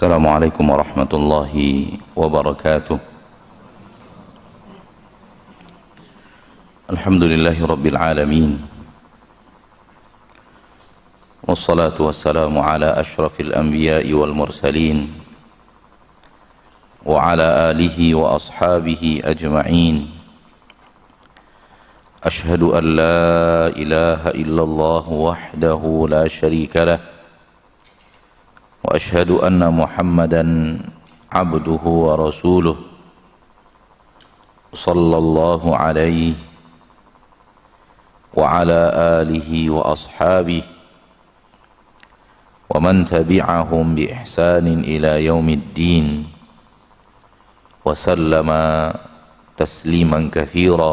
السلام عليكم ورحمة الله وبركاته. الحمد لله رب العالمين، والصلاة والسلام على أشرف الأنبياء والمرسلين وعلى آله وأصحابه أجمعين. أشهد أن لا إله إلا الله وحده لا شريك له، وأشهد أن محمدًا عبده ورسوله، صلى الله عليه وعلى آله وأصحابه ومن تبعهم بإحسان إلى يوم الدين، وسلم تسليما كثيرا.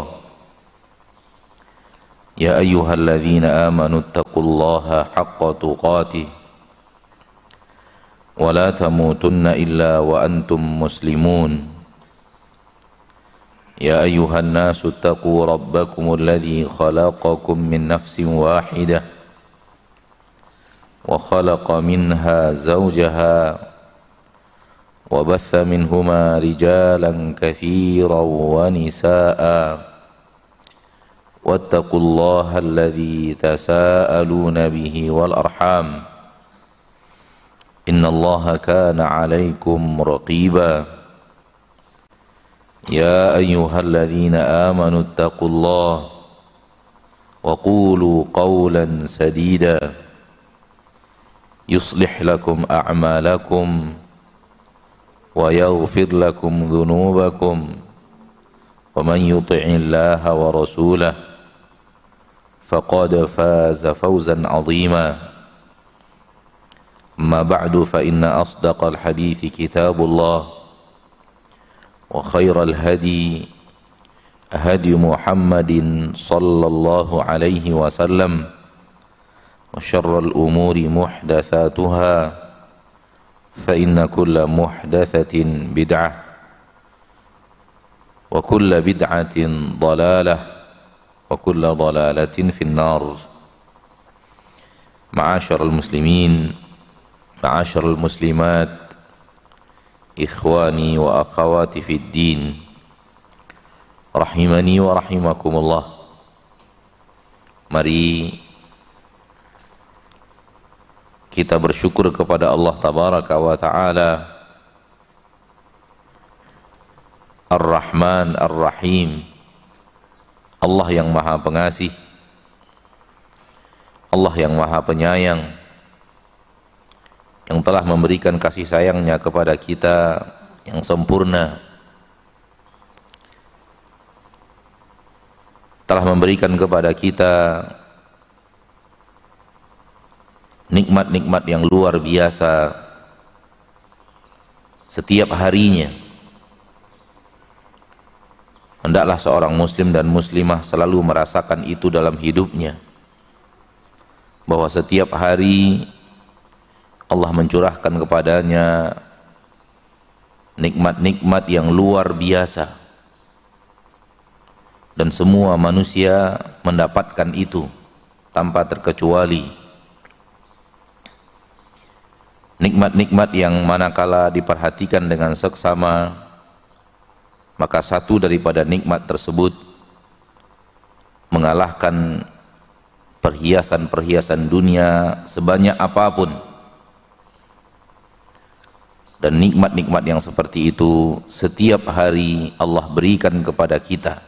يا أيها الذين آمنوا اتقوا الله حق تقاته ولا تموتن إلا وأنتم مسلمون. يا أيها الناس اتقوا ربكم الذي خلقكم من نفس واحدة وخلق منها زوجها وبث منهما رجالا كثيرا ونساء، واتقوا الله الذي تساءلون به والأرحام، إن الله كان عليكم رقيبا. يا أيها الذين آمنوا اتقوا الله وقولوا قولا سديدا يصلح لكم أعمالكم ويغفر لكم ذنوبكم، ومن يطع الله ورسوله فقد فاز فوزا عظيما. أما بعد، فإن أصدق الحديث كتاب الله، وخير الهدي هدي محمد صلى الله عليه وسلم، وشر الأمور محدثاتها، فإن كل محدثة بدعة، وكل بدعة ضلالة، وكل ضلالة في النار. معاشر المسلمين، معاشر المسلمات، إخواني وأخواتي في الدين، rahimani wa rahimakumullah. Mari kita bersyukur kepada Allah Tabaraka wa Ta'ala, Ar-Rahman Ar-Rahim, Allah yang maha pengasih, Allah yang maha penyayang, yang telah memberikan kasih sayangnya kepada kita yang sempurna, telah memberikan kepada kita nikmat-nikmat yang luar biasa setiap harinya. Hendaklah seorang muslim dan muslimah selalu merasakan itu dalam hidupnya, bahwa setiap hari Allah mencurahkan kepadanya nikmat-nikmat yang luar biasa, dan semua manusia mendapatkan itu tanpa terkecuali. Nikmat-nikmat yang manakala diperhatikan dengan seksama, maka satu daripada nikmat tersebut mengalahkan perhiasan-perhiasan dunia sebanyak apapun. Dan nikmat-nikmat yang seperti itu setiap hari Allah berikan kepada kita.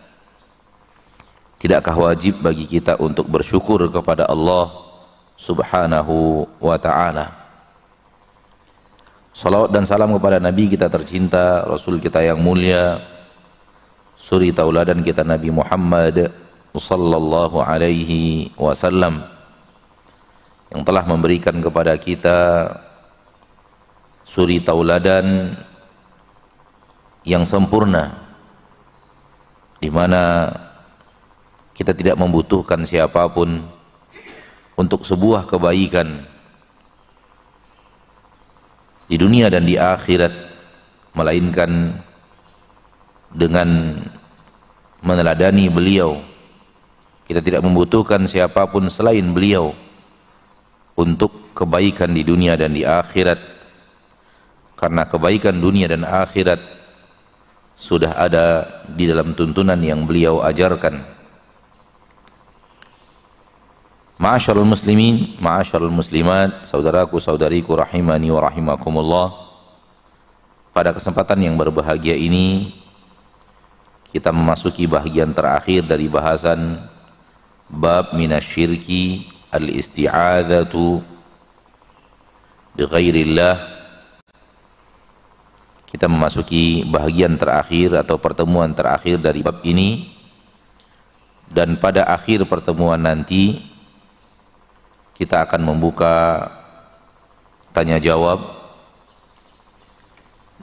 Tidakkah wajib bagi kita untuk bersyukur kepada Allah Subhanahu wa Ta'ala? Salawat dan salam kepada Nabi kita tercinta, Rasul kita yang mulia, suri tauladan kita Nabi Muhammad sallallahu alaihi wasallam, yang telah memberikan kepada kita suri tauladan yang sempurna, di mana kita tidak membutuhkan siapapun untuk sebuah kebaikan di dunia dan di akhirat, melainkan dengan meneladani beliau. Kita tidak membutuhkan siapapun selain beliau untuk kebaikan di dunia dan di akhirat, karena kebaikan dunia dan akhirat sudah ada di dalam tuntunan yang beliau ajarkan. Ma'asyiral muslimin, ma'asyiral muslimat, saudaraku saudariku rahimani wa rahimakumullah. Pada kesempatan yang berbahagia ini kita memasuki bahagian terakhir dari bahasan bab minasyirki al-isti'adzatu bi ghairillah. Kita memasuki bahagian terakhir atau pertemuan terakhir dari bab ini, dan pada akhir pertemuan nanti kita akan membuka tanya jawab,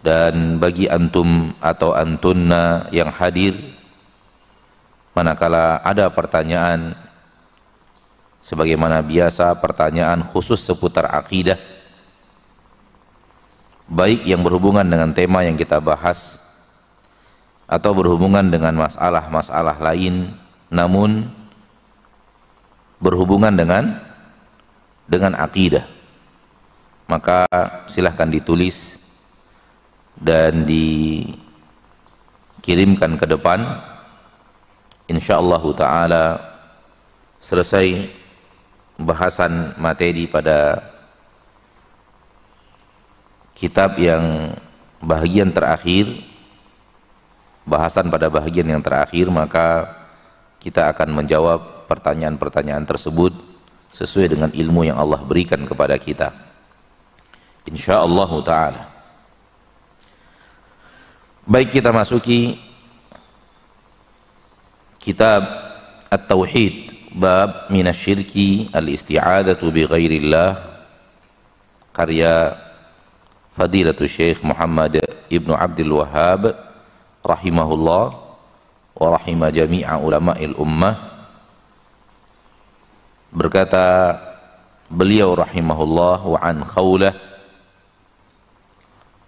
dan bagi antum atau antunna yang hadir, manakala ada pertanyaan sebagaimana biasa, pertanyaan khusus seputar akidah, baik yang berhubungan dengan tema yang kita bahas atau berhubungan dengan masalah-masalah lain namun berhubungan dengan akidah, maka silahkan ditulis dan dikirimkan ke depan. Insyaallah ta'ala selesai bahasan materi pada kitab yang bahagian terakhir, bahasan pada bahagian yang terakhir, maka kita akan menjawab pertanyaan-pertanyaan tersebut sesuai dengan ilmu yang Allah berikan kepada kita, insyaallah ta'ala. Baik, kita masuki kitab At-Tauhid, bab minasyirki al-isti'adzatu bi ghairillah, karya Fadilatul Syekh Muhammad Ibnu Abdul Wahhab rahimahullah wa rahimah jami'a ulama'il ummah. Berkata beliau rahimahullah, wa an Khawlah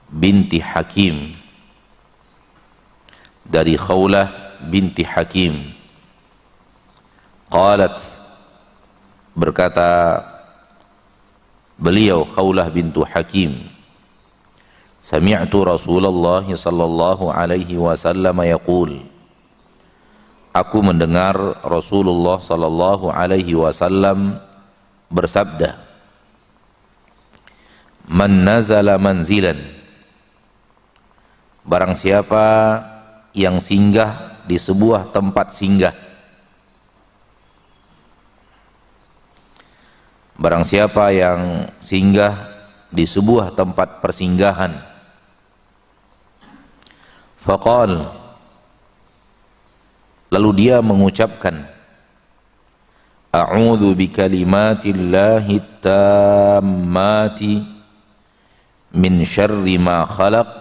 binti Hakim, dari Khawlah binti Hakim, qalat, berkata beliau Khawlah bintu Hakim, sami'tu Rasulullah sallallahu alaihi wasallam yaqul, aku mendengar Rasulullah sallallahu alaihi wasallam bersabda, man nazala manzilan, barang siapa yang singgah di sebuah tempat singgah, barang siapa yang singgah di sebuah tempat persinggahan, faqal, lalu dia mengucapkan, a'udzu bikalimatillahi tammati min syarri ma khalaq.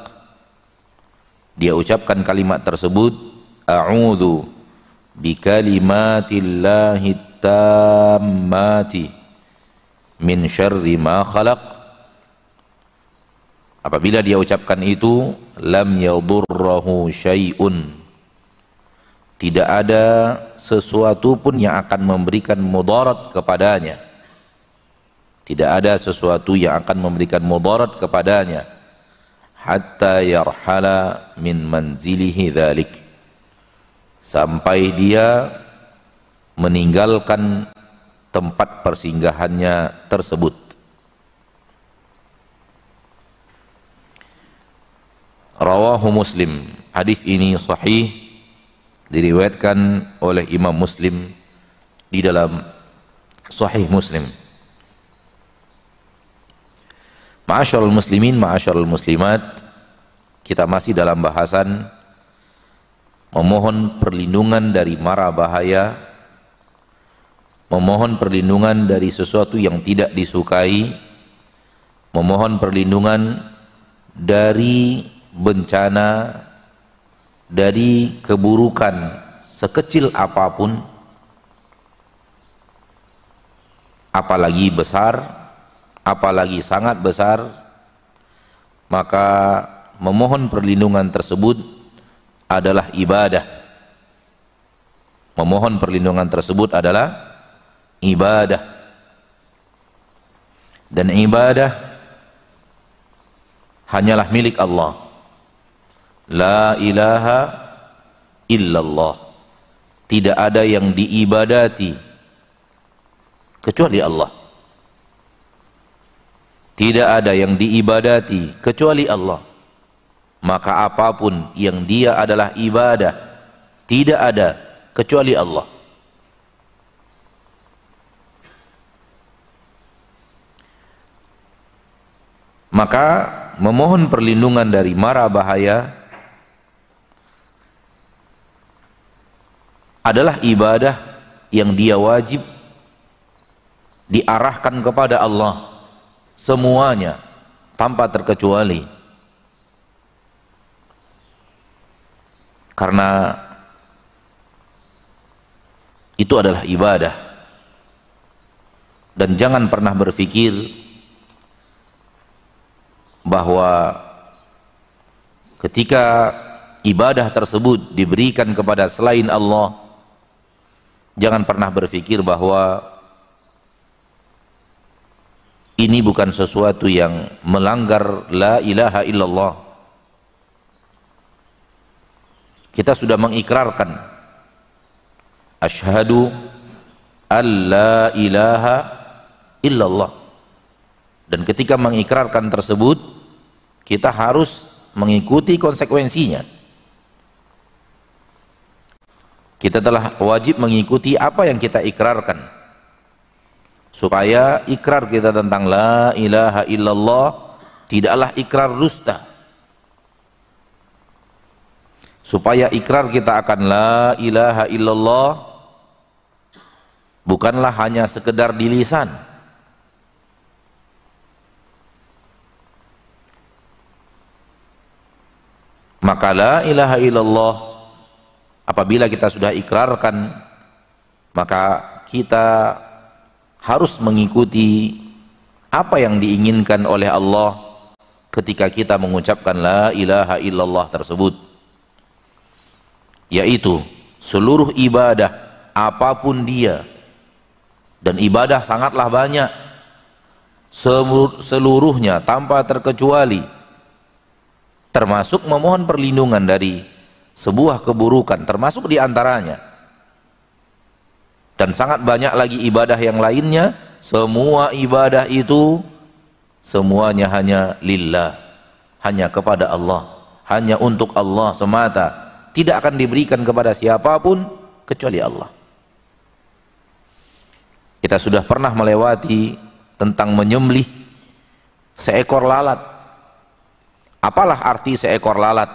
Dia ucapkan kalimat tersebut, a'udzu bikalimatillahi tammati min syarri ma khalaq. Apabila dia ucapkan itu, lam yadurruhu syai'un, tidak ada sesuatu pun yang akan memberikan mudarat kepadanya, tidak ada sesuatu yang akan memberikan mudarat kepadanya, hatta yarhala min manzilihi dzalik, sampai dia meninggalkan tempat persinggahannya tersebut. Rawahu Muslim, hadis ini sahih, diriwayatkan oleh Imam Muslim di dalam Sahih Muslim. Ma'asyiral muslimin, ma'asyiral muslimat, kita masih dalam bahasan memohon perlindungan dari mara bahaya, memohon perlindungan dari sesuatu yang tidak disukai, memohon perlindungan dari bencana, dari keburukan sekecil apapun, apalagi besar, apalagi sangat besar, maka memohon perlindungan tersebut adalah ibadah. Memohon perlindungan tersebut adalah ibadah, dan ibadah hanyalah milik Allah. La ilaha illallah, tidak ada yang diibadati kecuali Allah. Tidak ada yang diibadati kecuali Allah. Maka apapun yang dia adalah ibadah, tidak ada kecuali Allah. Maka memohon perlindungan dari mara bahaya adalah ibadah yang dia wajib diarahkan kepada Allah semuanya tanpa terkecuali. Karena itu adalah ibadah. Dan jangan pernah berpikir bahwa ketika ibadah tersebut diberikan kepada selain Allah, jangan pernah berpikir bahwa ini bukan sesuatu yang melanggar la ilaha illallah. Kita sudah mengikrarkan asyhadu an la ilaha illallah, dan ketika mengikrarkan tersebut kita harus mengikuti konsekuensinya. Kita telah wajib mengikuti apa yang kita ikrarkan, supaya ikrar kita tentang la ilaha illallah tidaklah ikrar dusta, supaya ikrar kita akan la ilaha illallah bukanlah hanya sekedar di lisan. Maka la ilaha illallah apabila kita sudah ikrarkan, maka kita harus mengikuti apa yang diinginkan oleh Allah ketika kita mengucapkan la ilaha illallah tersebut, yaitu seluruh ibadah apapun dia, dan ibadah sangatlah banyak, seluruhnya tanpa terkecuali, termasuk memohon perlindungan dari sebuah keburukan, termasuk diantaranya. Dan sangat banyak lagi ibadah yang lainnya. Semua ibadah itu semuanya hanya lillah, hanya kepada Allah, hanya untuk Allah semata, tidak akan diberikan kepada siapapun kecuali Allah. Kita sudah pernah melewati tentang menyembelih seekor lalat. Apalah arti seekor lalat?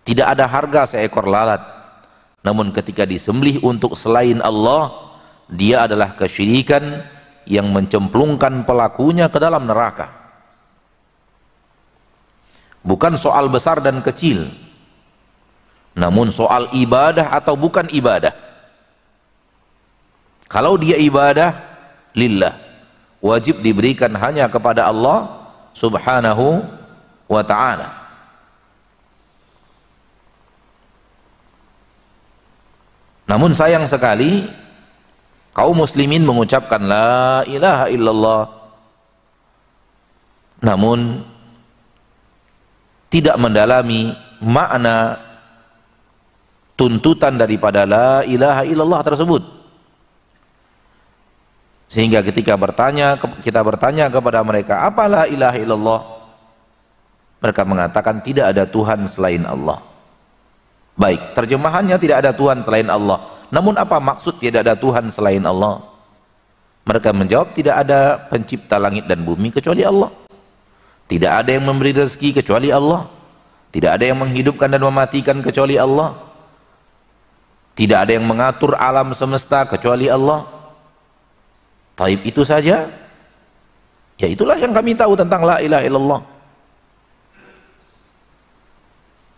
Tidak ada harga seekor lalat. Namun ketika disembelih untuk selain Allah, dia adalah kesyirikan yang mencemplungkan pelakunya ke dalam neraka. Bukan soal besar dan kecil, namun soal ibadah atau bukan ibadah. Kalau dia ibadah lillah, wajib diberikan hanya kepada Allah subhanahu wa ta'ala. Namun sayang sekali kaum muslimin mengucapkan la ilaha illallah, namun tidak mendalami makna tuntutan daripada la ilaha illallah tersebut. Sehingga ketika kita bertanya kepada mereka, apa la ilaha illallah? Mereka mengatakan tidak ada Tuhan selain Allah. Baik, terjemahannya tidak ada Tuhan selain Allah. Namun apa maksud tidak ada Tuhan selain Allah? Mereka menjawab, tidak ada pencipta langit dan bumi kecuali Allah. Tidak ada yang memberi rezeki kecuali Allah. Tidak ada yang menghidupkan dan mematikan kecuali Allah. Tidak ada yang mengatur alam semesta kecuali Allah. Taib, itu saja? Ya itulah yang kami tahu tentang la ilaha illallah.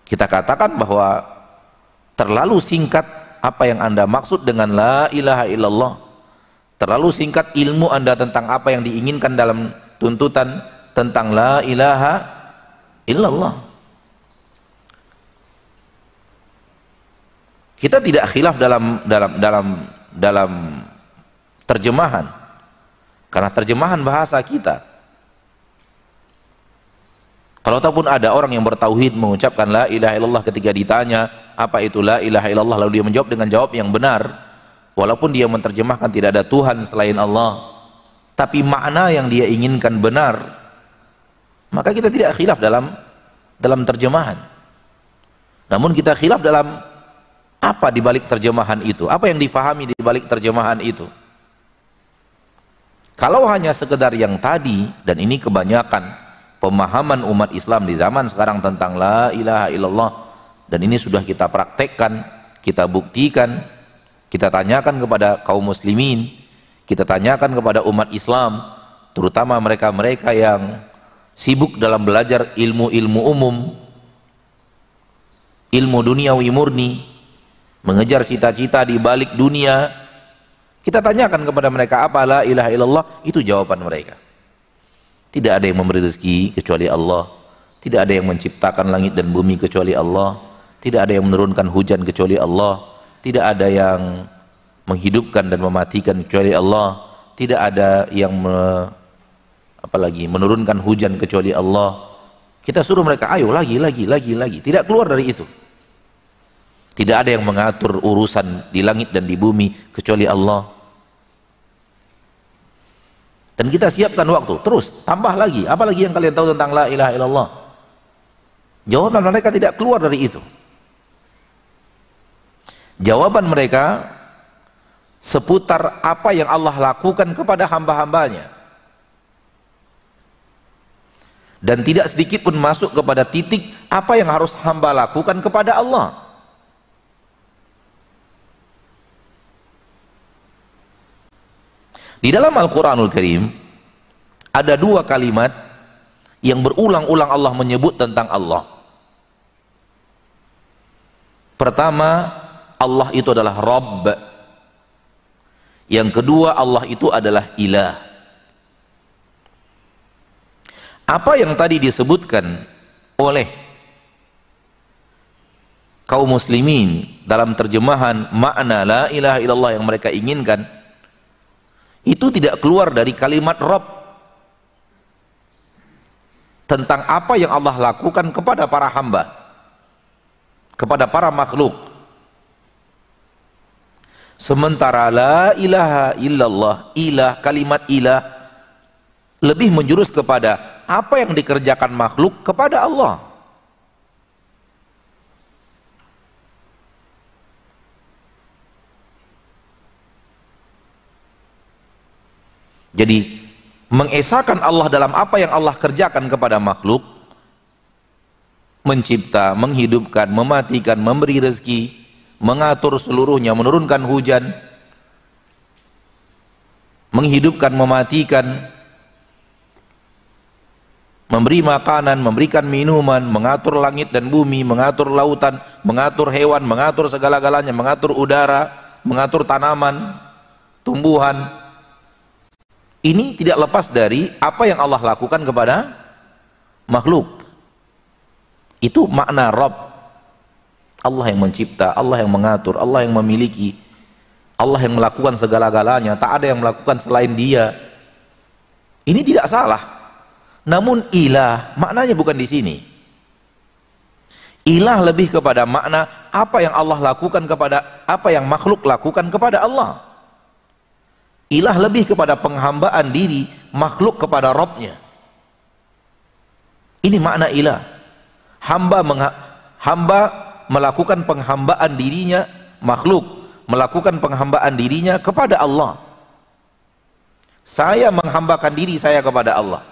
Kita katakan bahwa terlalu singkat apa yang Anda maksud dengan la ilaha illallah. Terlalu singkat ilmu Anda tentang apa yang diinginkan dalam tuntutan tentang la ilaha illallah. Kita tidak khilaf dalam terjemahan, karena terjemahan bahasa kita. Kalau ataupun ada orang yang bertauhid mengucapkan la ilaha illallah, ketika ditanya apa itu la ilaha illallah, lalu dia menjawab dengan jawab yang benar, walaupun dia menerjemahkan tidak ada Tuhan selain Allah, tapi makna yang dia inginkan benar, maka kita tidak khilaf dalam terjemahan. Namun kita khilaf dalam apa di balik terjemahan itu, apa yang difahami di balik terjemahan itu. Kalau hanya sekedar yang tadi, dan ini kebanyakan pemahaman umat Islam di zaman sekarang tentang la ilaha illallah, dan ini sudah kita praktekkan, kita buktikan, kita tanyakan kepada kaum muslimin, kita tanyakan kepada umat Islam, terutama mereka-mereka yang sibuk dalam belajar ilmu-ilmu umum, ilmu duniawi murni, mengejar cita-cita di balik dunia. Kita tanyakan kepada mereka apa la ilaha illallah, itu jawaban mereka. Tidak ada yang memberi rezeki kecuali Allah, tidak ada yang menciptakan langit dan bumi kecuali Allah, tidak ada yang menurunkan hujan kecuali Allah, tidak ada yang menghidupkan dan mematikan kecuali Allah, tidak ada yang menurunkan hujan kecuali Allah. Kita suruh mereka ayo lagi, tidak keluar dari itu. Tidak ada yang mengatur urusan di langit dan di bumi kecuali Allah. Dan kita siapkan waktu, terus tambah lagi, apalagi yang kalian tahu tentang la ilaha illallah. Jawaban mereka tidak keluar dari itu. Jawaban mereka seputar apa yang Allah lakukan kepada hamba-hambanya, dan tidak sedikit pun masuk kepada titik apa yang harus hamba lakukan kepada Allah. Di dalam Al-Quranul Karim ada dua kalimat yang berulang-ulang Allah menyebut tentang Allah. Pertama, Allah itu adalah Rabb. Yang kedua, Allah itu adalah Ilah. Apa yang tadi disebutkan oleh kaum muslimin dalam terjemahan makna la ilaha illallah yang mereka inginkan, itu tidak keluar dari kalimat Rabb, tentang apa yang Allah lakukan kepada para hamba, kepada para makhluk. Sementara la ilaha illallah, ilah, kalimat ilah lebih menjurus kepada apa yang dikerjakan makhluk kepada Allah. Jadi mengesahkan Allah dalam apa yang Allah kerjakan kepada makhluk, mencipta, menghidupkan, mematikan, memberi rezeki, mengatur seluruhnya, menurunkan hujan, menghidupkan, mematikan, memberi makanan, memberikan minuman, mengatur langit dan bumi, mengatur lautan, mengatur hewan, mengatur segala-galanya, mengatur udara, mengatur tanaman, tumbuhan. Ini tidak lepas dari apa yang Allah lakukan kepada makhluk. Itu makna Rabb. Allah yang mencipta, Allah yang mengatur, Allah yang memiliki, Allah yang melakukan segala-galanya, tak ada yang melakukan selain Dia. Ini tidak salah. Namun ilah maknanya bukan di sini. Ilah lebih kepada makna apa yang Allah lakukan kepada, apa yang makhluk lakukan kepada Allah. Ilah lebih kepada penghambaan diri makhluk kepada Rabbnya. Ini makna ilah. Hamba melakukan penghambaan dirinya, makhluk melakukan penghambaan dirinya kepada Allah. Saya menghambakan diri saya kepada Allah.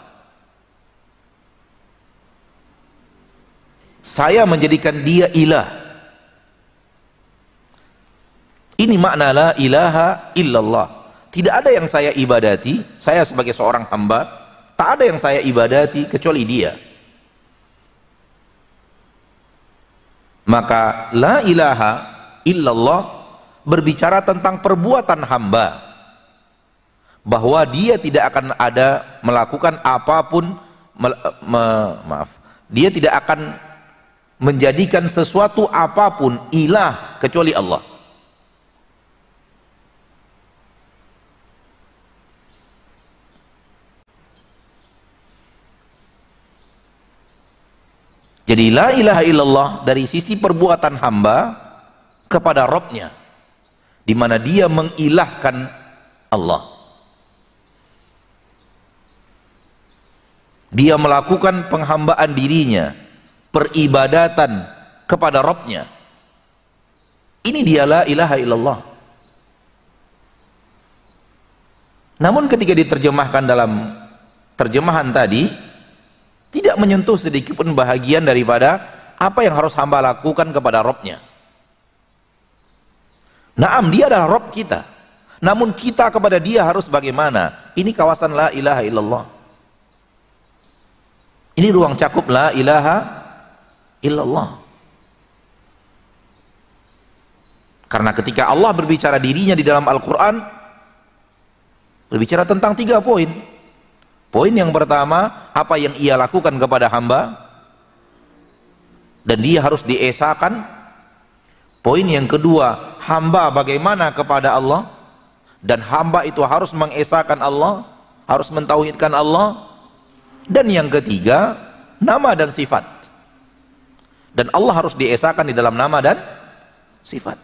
Saya menjadikan Dia ilah. Ini makna la ilaha illallah. Tidak ada yang saya ibadati, saya sebagai seorang hamba, tak ada yang saya ibadati kecuali Dia. Maka la ilaha illallah berbicara tentang perbuatan hamba, bahwa dia tidak akan ada melakukan apapun, dia tidak akan menjadikan sesuatu apapun ilah kecuali Allah. Jadi la ilaha illallah dari sisi perbuatan hamba kepada Rabb-nya, di mana dia mengilahkan Allah. Dia melakukan penghambaan dirinya, peribadatan kepada Rabb-nya. Ini dia la ilaha illallah. Namun ketika diterjemahkan dalam terjemahan tadi, tidak menyentuh sedikit pun bahagian daripada apa yang harus hamba lakukan kepada Rabb-nya. Naam, dia adalah Rabb kita, namun kita kepada dia harus bagaimana? Ini kawasan la ilaha illallah. Ini ruang cakup la ilaha illallah. Karena ketika Allah berbicara dirinya di dalam Al-Quran, berbicara tentang 3 poin. Poin yang pertama, apa yang ia lakukan kepada hamba dan dia harus diesakan. Poin yang kedua, hamba bagaimana kepada Allah, dan hamba itu harus mengesahkan Allah, harus mentauhidkan Allah. Dan yang ketiga, nama dan sifat, dan Allah harus diesakan di dalam nama dan sifat.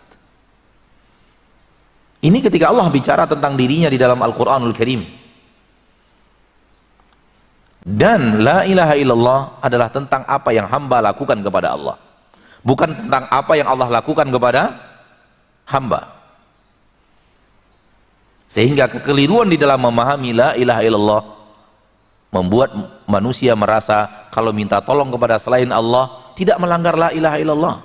Ini ketika Allah bicara tentang dirinya di dalam Al-Quranul Karim. Dan la ilaha illallah adalah tentang apa yang hamba lakukan kepada Allah, bukan tentang apa yang Allah lakukan kepada hamba. Sehingga kekeliruan di dalam memahami la ilaha illallah membuat manusia merasa kalau minta tolong kepada selain Allah tidak melanggar la ilaha illallah.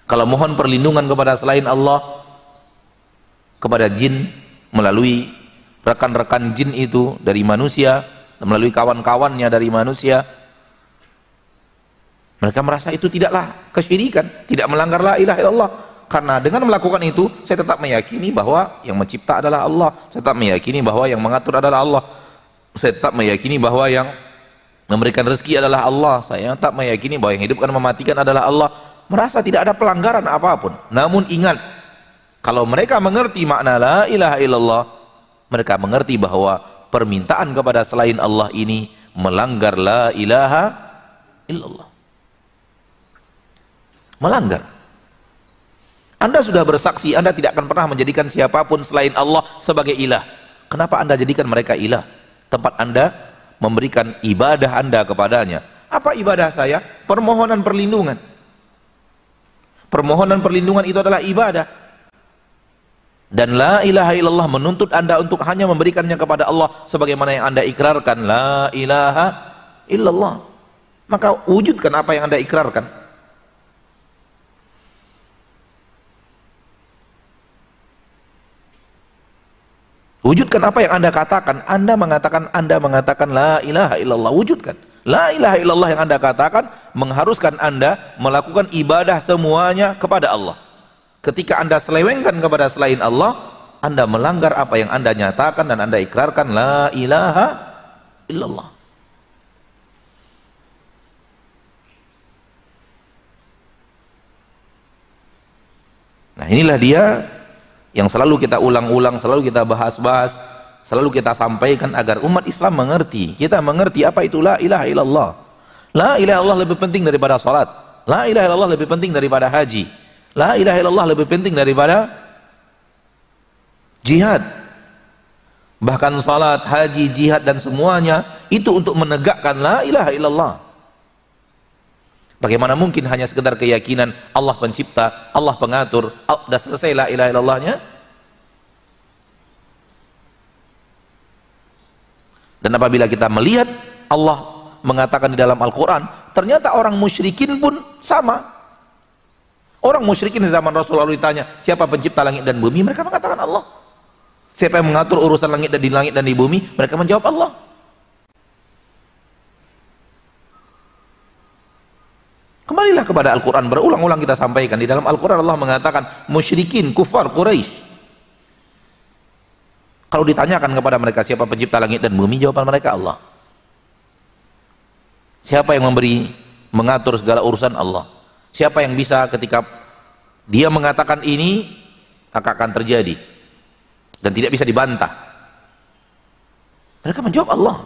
Kalau mohon perlindungan kepada selain Allah, kepada jin melalui rekan-rekan jin itu dari manusia, melalui kawan-kawannya dari manusia, mereka merasa itu tidaklah kesyirikan, tidak melanggar la ilaha illallah. Karena dengan melakukan itu, saya tetap meyakini bahwa yang mencipta adalah Allah, saya tetap meyakini bahwa yang mengatur adalah Allah, saya tetap meyakini bahwa yang memberikan rezeki adalah Allah, saya tetap meyakini bahwa yang hidupkan mematikan adalah Allah. Merasa tidak ada pelanggaran apapun. Namun ingat, kalau mereka mengerti makna la ilaha illallah, mereka mengerti bahwa permintaan kepada selain Allah ini melanggar la ilaha illallah. Melanggar. Anda sudah bersaksi Anda tidak akan pernah menjadikan siapapun selain Allah sebagai ilah. Kenapa Anda jadikan mereka ilah? Tempat Anda memberikan ibadah Anda kepadanya. Apa ibadah saya? Permohonan perlindungan. Permohonan perlindungan itu adalah ibadah. Dan la ilaha illallah menuntut Anda untuk hanya memberikannya kepada Allah sebagaimana yang Anda ikrarkan, la ilaha illallah. Maka wujudkan apa yang Anda ikrarkan. Wujudkan apa yang Anda katakan. Anda mengatakan la ilaha illallah, wujudkan. La ilaha illallah yang Anda katakan mengharuskan Anda melakukan ibadah semuanya kepada Allah. Ketika Anda selewengkan kepada selain Allah, Anda melanggar apa yang Anda nyatakan dan Anda ikrarkan, la ilaha illallah. Nah, inilah dia yang selalu kita ulang-ulang, selalu kita bahas-bahas, selalu kita sampaikan agar umat Islam mengerti. Kita mengerti apa itu la ilaha illallah. La ilaha illallah lebih penting daripada salat. La ilaha illallah lebih penting daripada haji. La ilaha illallah lebih penting daripada jihad. Bahkan salat, haji, jihad dan semuanya itu untuk menegakkan la ilaha illallah. Bagaimana mungkin hanya sekedar keyakinan Allah pencipta, Allah pengatur, sudah selesai la ilaha illallahnya? Dan apabila kita melihat Allah mengatakan di dalam Al-Quran, ternyata orang musyrikin pun sama. Orang musyrikin di zaman Rasulullah ditanya, siapa pencipta langit dan bumi? Mereka mengatakan Allah. Siapa yang mengatur urusan langit dan di bumi? Mereka menjawab Allah. Kembalilah kepada Al-Quran, berulang-ulang kita sampaikan. Di dalam Al-Quran Allah mengatakan, musyrikin, kufar, Quraisy. Kalau ditanyakan kepada mereka siapa pencipta langit dan bumi, jawaban mereka Allah. Siapa yang mengatur segala urusan? Allah. Siapa yang bisa ketika dia mengatakan ini akan terjadi dan tidak bisa dibantah? Mereka menjawab Allah.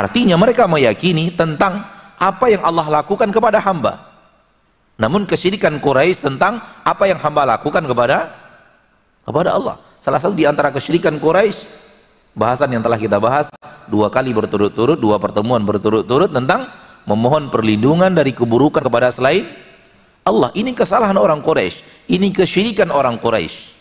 Artinya mereka meyakini tentang apa yang Allah lakukan kepada hamba. Namun kesyirikan Quraisy tentang apa yang hamba lakukan kepada Allah. Salah satu di antara kesyirikan Quraisy, bahasan yang telah kita bahas 2 kali berturut-turut, 2 pertemuan berturut-turut, tentang memohon perlindungan dari keburukan kepada selain Allah. Ini kesalahan orang Quraisy, ini kesyirikan orang Quraisy.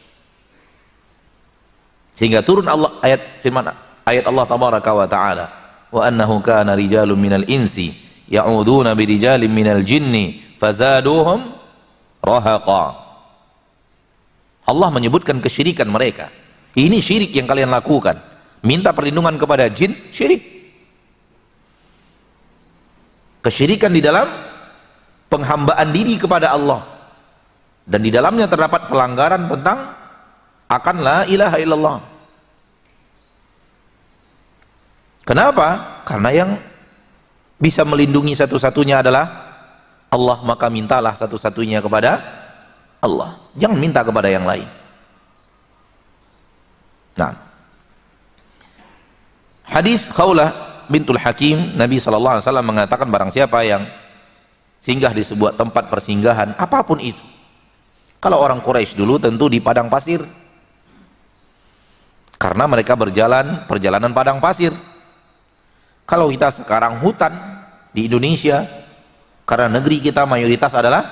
Sehingga turun Allah ayat Allah tabaraka wa taala, wa annahu kana rijalun minal insi ya'uduna birijalin minal jinni fazaduhum rahaqa. Allah menyebutkan kesyirikan mereka. Ini syirik yang kalian lakukan, minta perlindungan kepada jin, syirik. Kesyirikan di dalam penghambaan diri kepada Allah, dan di dalamnya terdapat pelanggaran tentang akan la ilaha illallah. Kenapa? Karena yang bisa melindungi satu-satunya adalah Allah, maka mintalah satu-satunya kepada Allah, jangan minta kepada yang lain. Nah, hadis Khawlah bintul Hakim, Nabi SAW mengatakan barang siapa yang singgah di sebuah tempat persinggahan apapun itu. Kalau orang Quraisy dulu tentu di padang pasir, karena mereka perjalanan padang pasir. Kalau kita sekarang hutan di Indonesia, karena negeri kita mayoritas adalah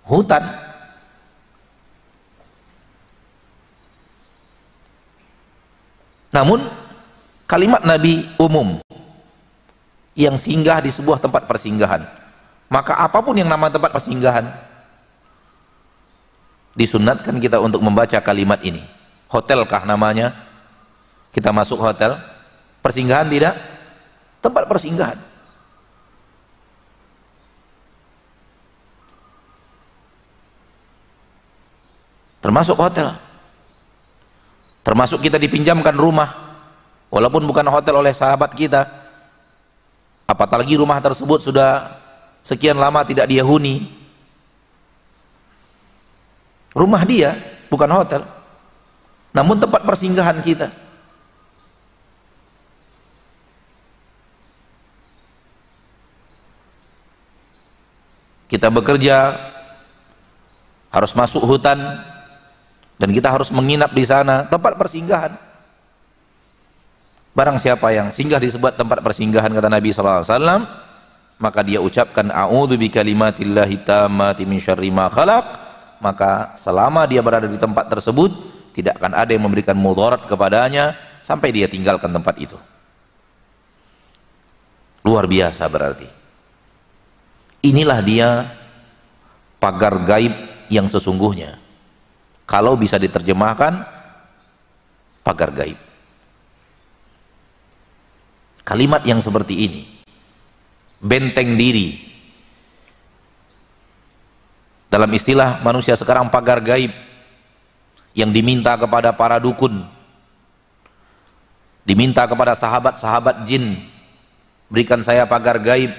hutan. Namun kalimat Nabi umum, yang singgah di sebuah tempat persinggahan. Maka apapun yang nama tempat persinggahan, disunnatkan kita untuk membaca kalimat ini. Hotelkah namanya? Kita masuk hotel, persinggahan tidak? Tempat persinggahan. Termasuk hotel. Termasuk kita dipinjamkan rumah, walaupun bukan hotel oleh sahabat kita. Apalagi rumah tersebut sudah sekian lama tidak dia huni. Rumah dia, bukan hotel, namun tempat persinggahan kita. Kita bekerja, harus masuk hutan, dan kita harus menginap di sana, tempat persinggahan. Barang siapa yang singgah di sebuah tempat persinggahan, kata Nabi SAW, maka dia ucapkan a'udzu bikalimatillahi tammati min syarri ma khalaq, maka selama dia berada di tempat tersebut tidak akan ada yang memberikan mudarat kepadanya sampai dia tinggalkan tempat itu. Luar biasa berarti. Inilah dia pagar gaib yang sesungguhnya, kalau bisa diterjemahkan pagar gaib. Kalimat yang seperti ini, benteng diri, dalam istilah manusia sekarang pagar gaib, yang diminta kepada para dukun, diminta kepada sahabat-sahabat jin, berikan saya pagar gaib,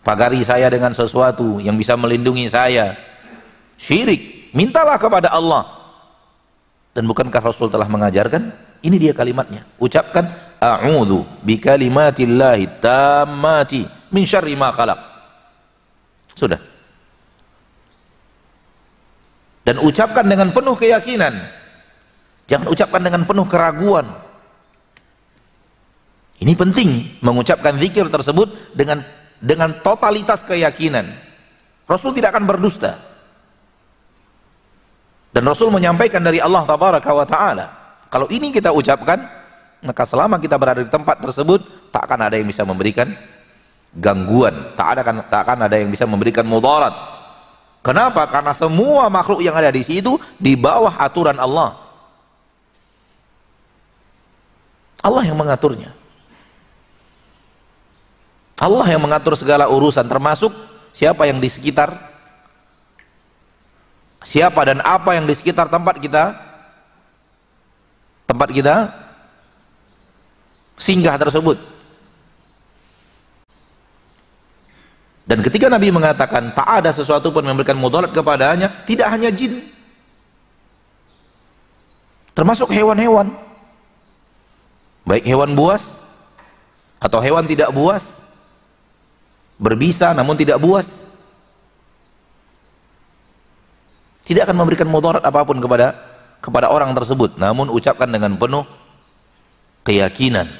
pagari saya dengan sesuatu yang bisa melindungi saya. Syirik. Mintalah kepada Allah. Dan bukankah Rasul telah mengajarkan? Ini dia kalimatnya, ucapkan a'udzu bikalimatillahi tammati min syarri ma khalaq. Sudah. Dan ucapkan dengan penuh keyakinan, jangan ucapkan dengan penuh keraguan. Ini penting, mengucapkan zikir tersebut dengan totalitas keyakinan. Rasul tidak akan berdusta, dan Rasul menyampaikan dari Allah tabaraka wa ta'ala. Kalau ini kita ucapkan, maka selama kita berada di tempat tersebut tak akan ada yang bisa memberikan gangguan, tak akan ada yang bisa memberikan mudarat. Kenapa? Karena semua makhluk yang ada di situ di bawah aturan Allah. Allah yang mengaturnya. Allah yang mengatur segala urusan, termasuk siapa yang di sekitar, siapa dan apa yang di sekitar tempat kita singgah tersebut. Dan ketika Nabi mengatakan tak ada sesuatu pun memberikan mudarat kepadanya, tidak hanya jin, termasuk hewan-hewan. baik hewan buas atau hewan tidak buas, berbisa namun tidak buas, tidak akan memberikan mudarat apapun kepada orang tersebut. Namun ucapkan dengan penuh keyakinan,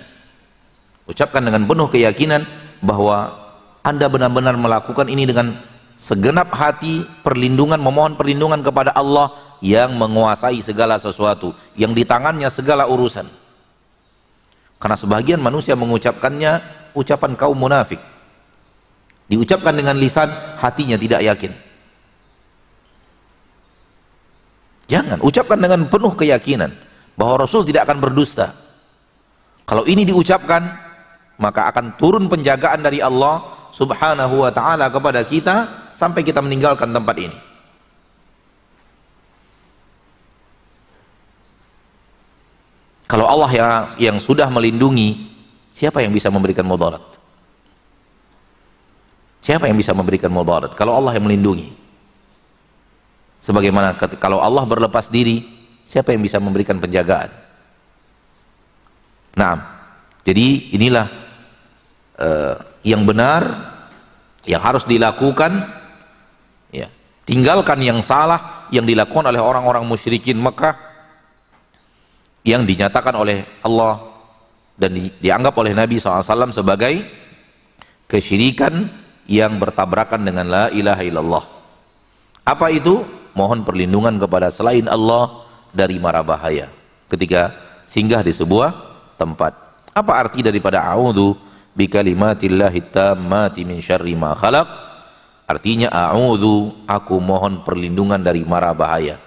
ucapkan dengan penuh keyakinan bahwa Anda benar-benar melakukan ini dengan segenap hati, perlindungan, memohon perlindungan kepada Allah yang menguasai segala sesuatu, yang di tangannya segala urusan. Karena sebagian manusia mengucapkannya ucapan kaum munafik, diucapkan dengan lisan, hatinya tidak yakin. Jangan, ucapkan dengan penuh keyakinan bahwa Rasul tidak akan berdusta. Kalau ini diucapkan, maka akan turun penjagaan dari Allah Subhanahu wa ta'ala kepada kita sampai kita meninggalkan tempat ini. Kalau Allah yang sudah melindungi, siapa yang bisa memberikan mudarat? Siapa yang bisa memberikan mudarat kalau Allah yang melindungi? Sebagaimana kalau Allah berlepas diri, siapa yang bisa memberikan penjagaan? Nah, jadi inilah yang benar, yang harus dilakukan, ya. Tinggalkan yang salah yang dilakukan oleh orang-orang musyrikin Mekah, yang dinyatakan oleh Allah dan dianggap oleh Nabi SAW sebagai kesyirikan yang bertabrakan dengan la ilaha illallah. Apa itu? Mohon perlindungan kepada selain Allah dari mara bahaya ketika singgah di sebuah tempat. Apa arti daripada a'udzu bikalimatillahi tammati min syarri ma khalaq? Artinya a'udzu, aku mohon perlindungan dari mara bahaya.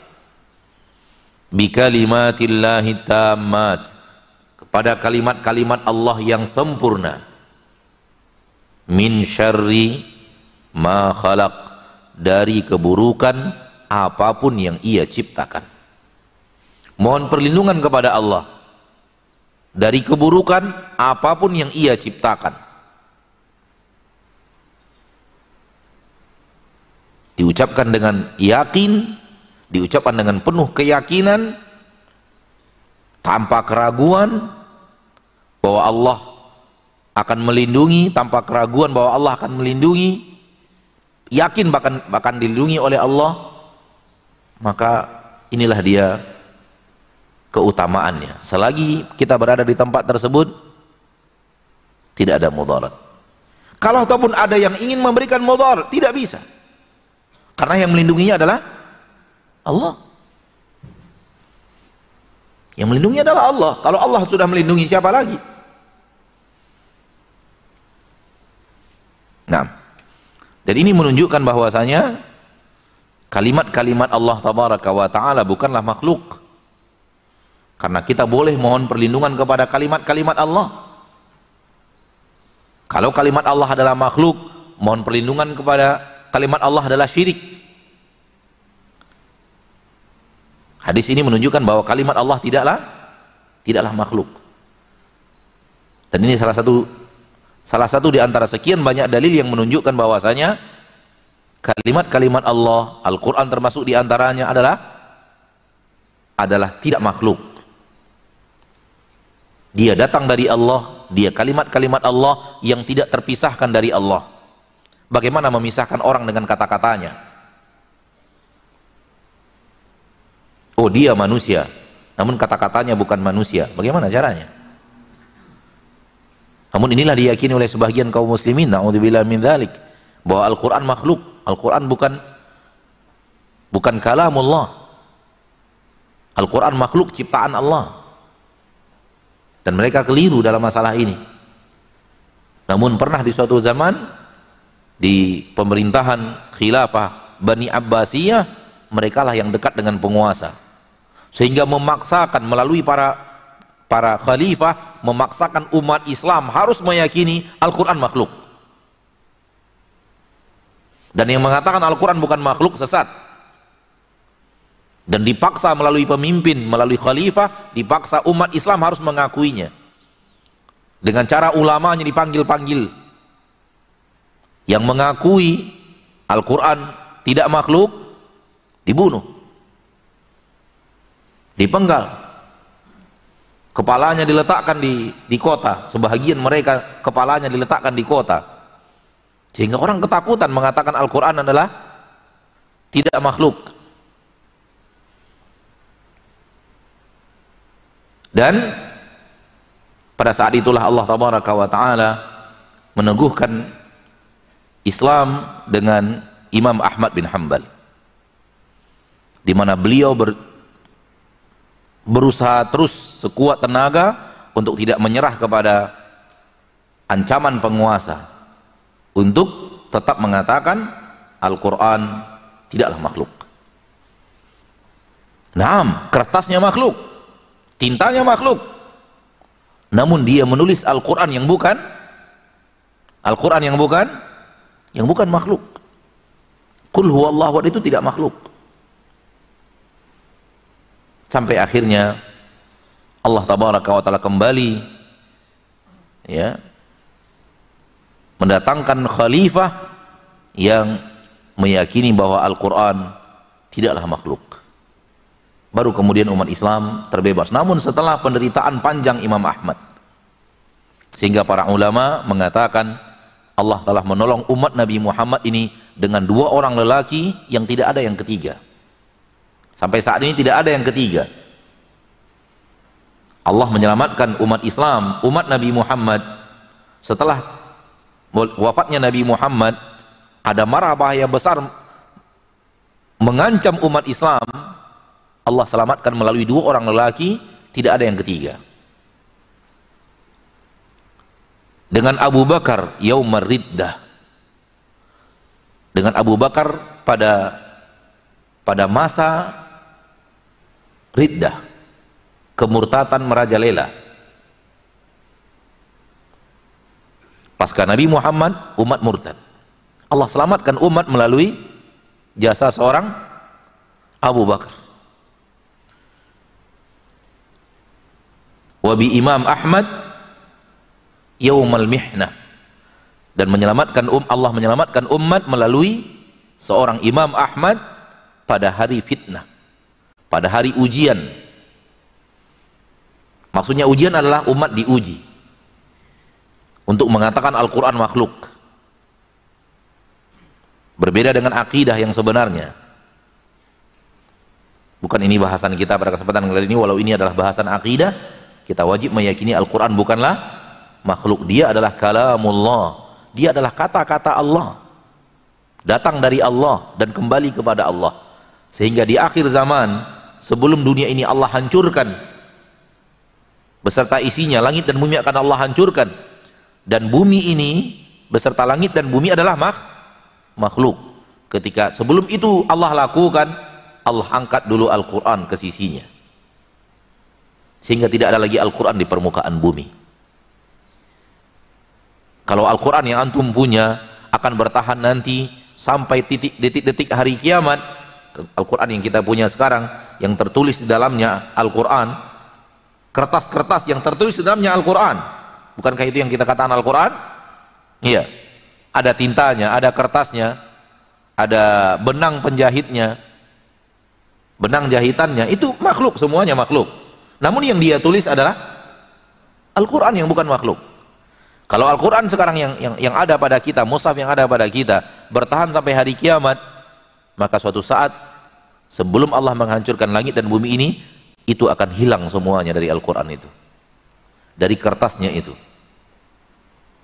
Bikalimatillahi tammat, kepada kalimat-kalimat Allah yang sempurna. Min syarri ma khalaq, dari keburukan apapun yang ia ciptakan. Mohon perlindungan kepada Allah dari keburukan apapun yang ia ciptakan. Diucapkan dengan yakin, diucapkan dengan penuh keyakinan, tanpa keraguan bahwa Allah akan melindungi, tanpa keraguan bahwa Allah akan melindungi, yakin bahkan dilindungi oleh Allah, maka inilah dia keutamaannya. Selagi kita berada di tempat tersebut, tidak ada mudarat. Kalau ataupun ada yang ingin memberikan mudarat, tidak bisa, karena yang melindunginya adalah Allah. Yang melindungi adalah Allah. Kalau Allah sudah melindungi, siapa lagi? Nah, dan ini menunjukkan bahwasanya kalimat-kalimat Allah tabaraka wa ta'ala bukanlah makhluk. Karena kita boleh mohon perlindungan kepada kalimat-kalimat Allah. Kalau kalimat Allah adalah makhluk, mohon perlindungan kepada kalimat Allah adalah syirik. Hadis ini menunjukkan bahwa kalimat Allah tidaklah makhluk. Dan ini salah satu di antara sekian banyak dalil yang menunjukkan bahwasanya kalimat-kalimat Allah, Al-Quran termasuk di antaranya adalah tidak makhluk. Dia datang dari Allah, dia kalimat-kalimat Allah yang tidak terpisahkan dari Allah. Bagaimana memisahkan orang dengan kata-katanya? Oh, dia manusia, namun kata-katanya bukan manusia. Bagaimana caranya? Namun inilah diyakini oleh sebagian kaum muslimin, na'udzubillah min dzalik, bahwa Al-Quran makhluk. Al-Quran bukan kalamullah. Al-Quran makhluk ciptaan Allah. Dan mereka keliru dalam masalah ini. Namun pernah di suatu zaman, di pemerintahan khilafah Bani Abbasiyah, merekalah yang dekat dengan penguasa, sehingga memaksakan melalui para khalifah, memaksakan umat Islam harus meyakini Al-Quran makhluk. Dan yang mengatakan Al-Quran bukan makhluk sesat. Dan dipaksa melalui pemimpin, melalui khalifah, dipaksa umat Islam harus mengakuinya. Dengan cara ulamanya dipanggil-panggil. Yang mengakui Al-Quran tidak makhluk, dibunuh, dipenggal. Kepalanya diletakkan di kota, sebahagian mereka kepalanya diletakkan di kota, sehingga orang ketakutan mengatakan Al-Quran adalah tidak makhluk. Dan pada saat itulah Allah Tabaraka wa Ta'ala meneguhkan Islam dengan Imam Ahmad bin Hanbal, di mana beliau berusaha terus sekuat tenaga untuk tidak menyerah kepada ancaman penguasa, untuk tetap mengatakan Al-Quran tidaklah makhluk. Naam, kertasnya makhluk, tintanya makhluk, namun dia menulis Al-Quran yang bukan makhluk. Qul huwallahu ahad itu tidak makhluk. Sampai akhirnya Allah Tabaraka wa Ta'ala kembali mendatangkan khalifah yang meyakini bahwa Al-Quran tidaklah makhluk. Baru kemudian umat Islam terbebas. Namun setelah penderitaan panjang Imam Ahmad, sehingga para ulama mengatakan Allah telah menolong umat Nabi Muhammad ini dengan 2 orang lelaki yang tidak ada yang ketiga. Sampai saat ini tidak ada yang ketiga. Allah menyelamatkan umat Islam, umat Nabi Muhammad. Setelah wafatnya Nabi Muhammad, ada mara bahaya besar mengancam umat Islam. Allah selamatkan melalui 2 orang lelaki, tidak ada yang ketiga. Dengan Abu Bakar yaumar riddah, dengan Abu Bakar pada masa riddah, kemurtatan merajalela. Pasca Nabi Muhammad, umat murtad. Allah selamatkan umat melalui jasa seorang Abu Bakar. Wabi Imam Ahmad yaumal mihnah, dan Allah menyelamatkan umat melalui seorang Imam Ahmad pada hari fitnah, pada hari ujian. Maksudnya ujian adalah umat diuji untuk mengatakan Al-Quran makhluk. Berbeda dengan akidah yang sebenarnya. Bukan ini bahasan kita pada kesempatan kali ini. Walau ini adalah bahasan akidah, kita wajib meyakini Al-Quran bukanlah makhluk. Dia adalah kalamullah, dia adalah kata-kata Allah, datang dari Allah dan kembali kepada Allah. Sehingga di akhir zaman, sebelum dunia ini Allah hancurkan beserta isinya, langit dan bumi akan Allah hancurkan, dan bumi ini beserta langit dan bumi adalah makhluk. Ketika sebelum itu Allah lakukan, Allah angkat dulu Al-Quran ke sisinya, sehingga tidak ada lagi Al-Quran di permukaan bumi. Kalau Al-Quran yang antum punya akan bertahan nanti sampai detik-detik hari kiamat. Al-Quran yang kita punya sekarang, yang tertulis di dalamnya Al-Quran, kertas-kertas yang tertulis di dalamnya Al-Quran, bukankah itu yang kita katakan Al-Quran? Iya, ada tintanya, ada kertasnya, ada benang penjahitnya, benang jahitannya, itu makhluk, semuanya makhluk. Namun yang dia tulis adalah Al-Quran yang bukan makhluk. Kalau Al-Quran sekarang yang ada pada kita, mushaf yang ada pada kita, bertahan sampai hari kiamat, maka suatu saat sebelum Allah menghancurkan langit dan bumi ini, itu akan hilang semuanya dari Al-Quran itu, dari kertasnya itu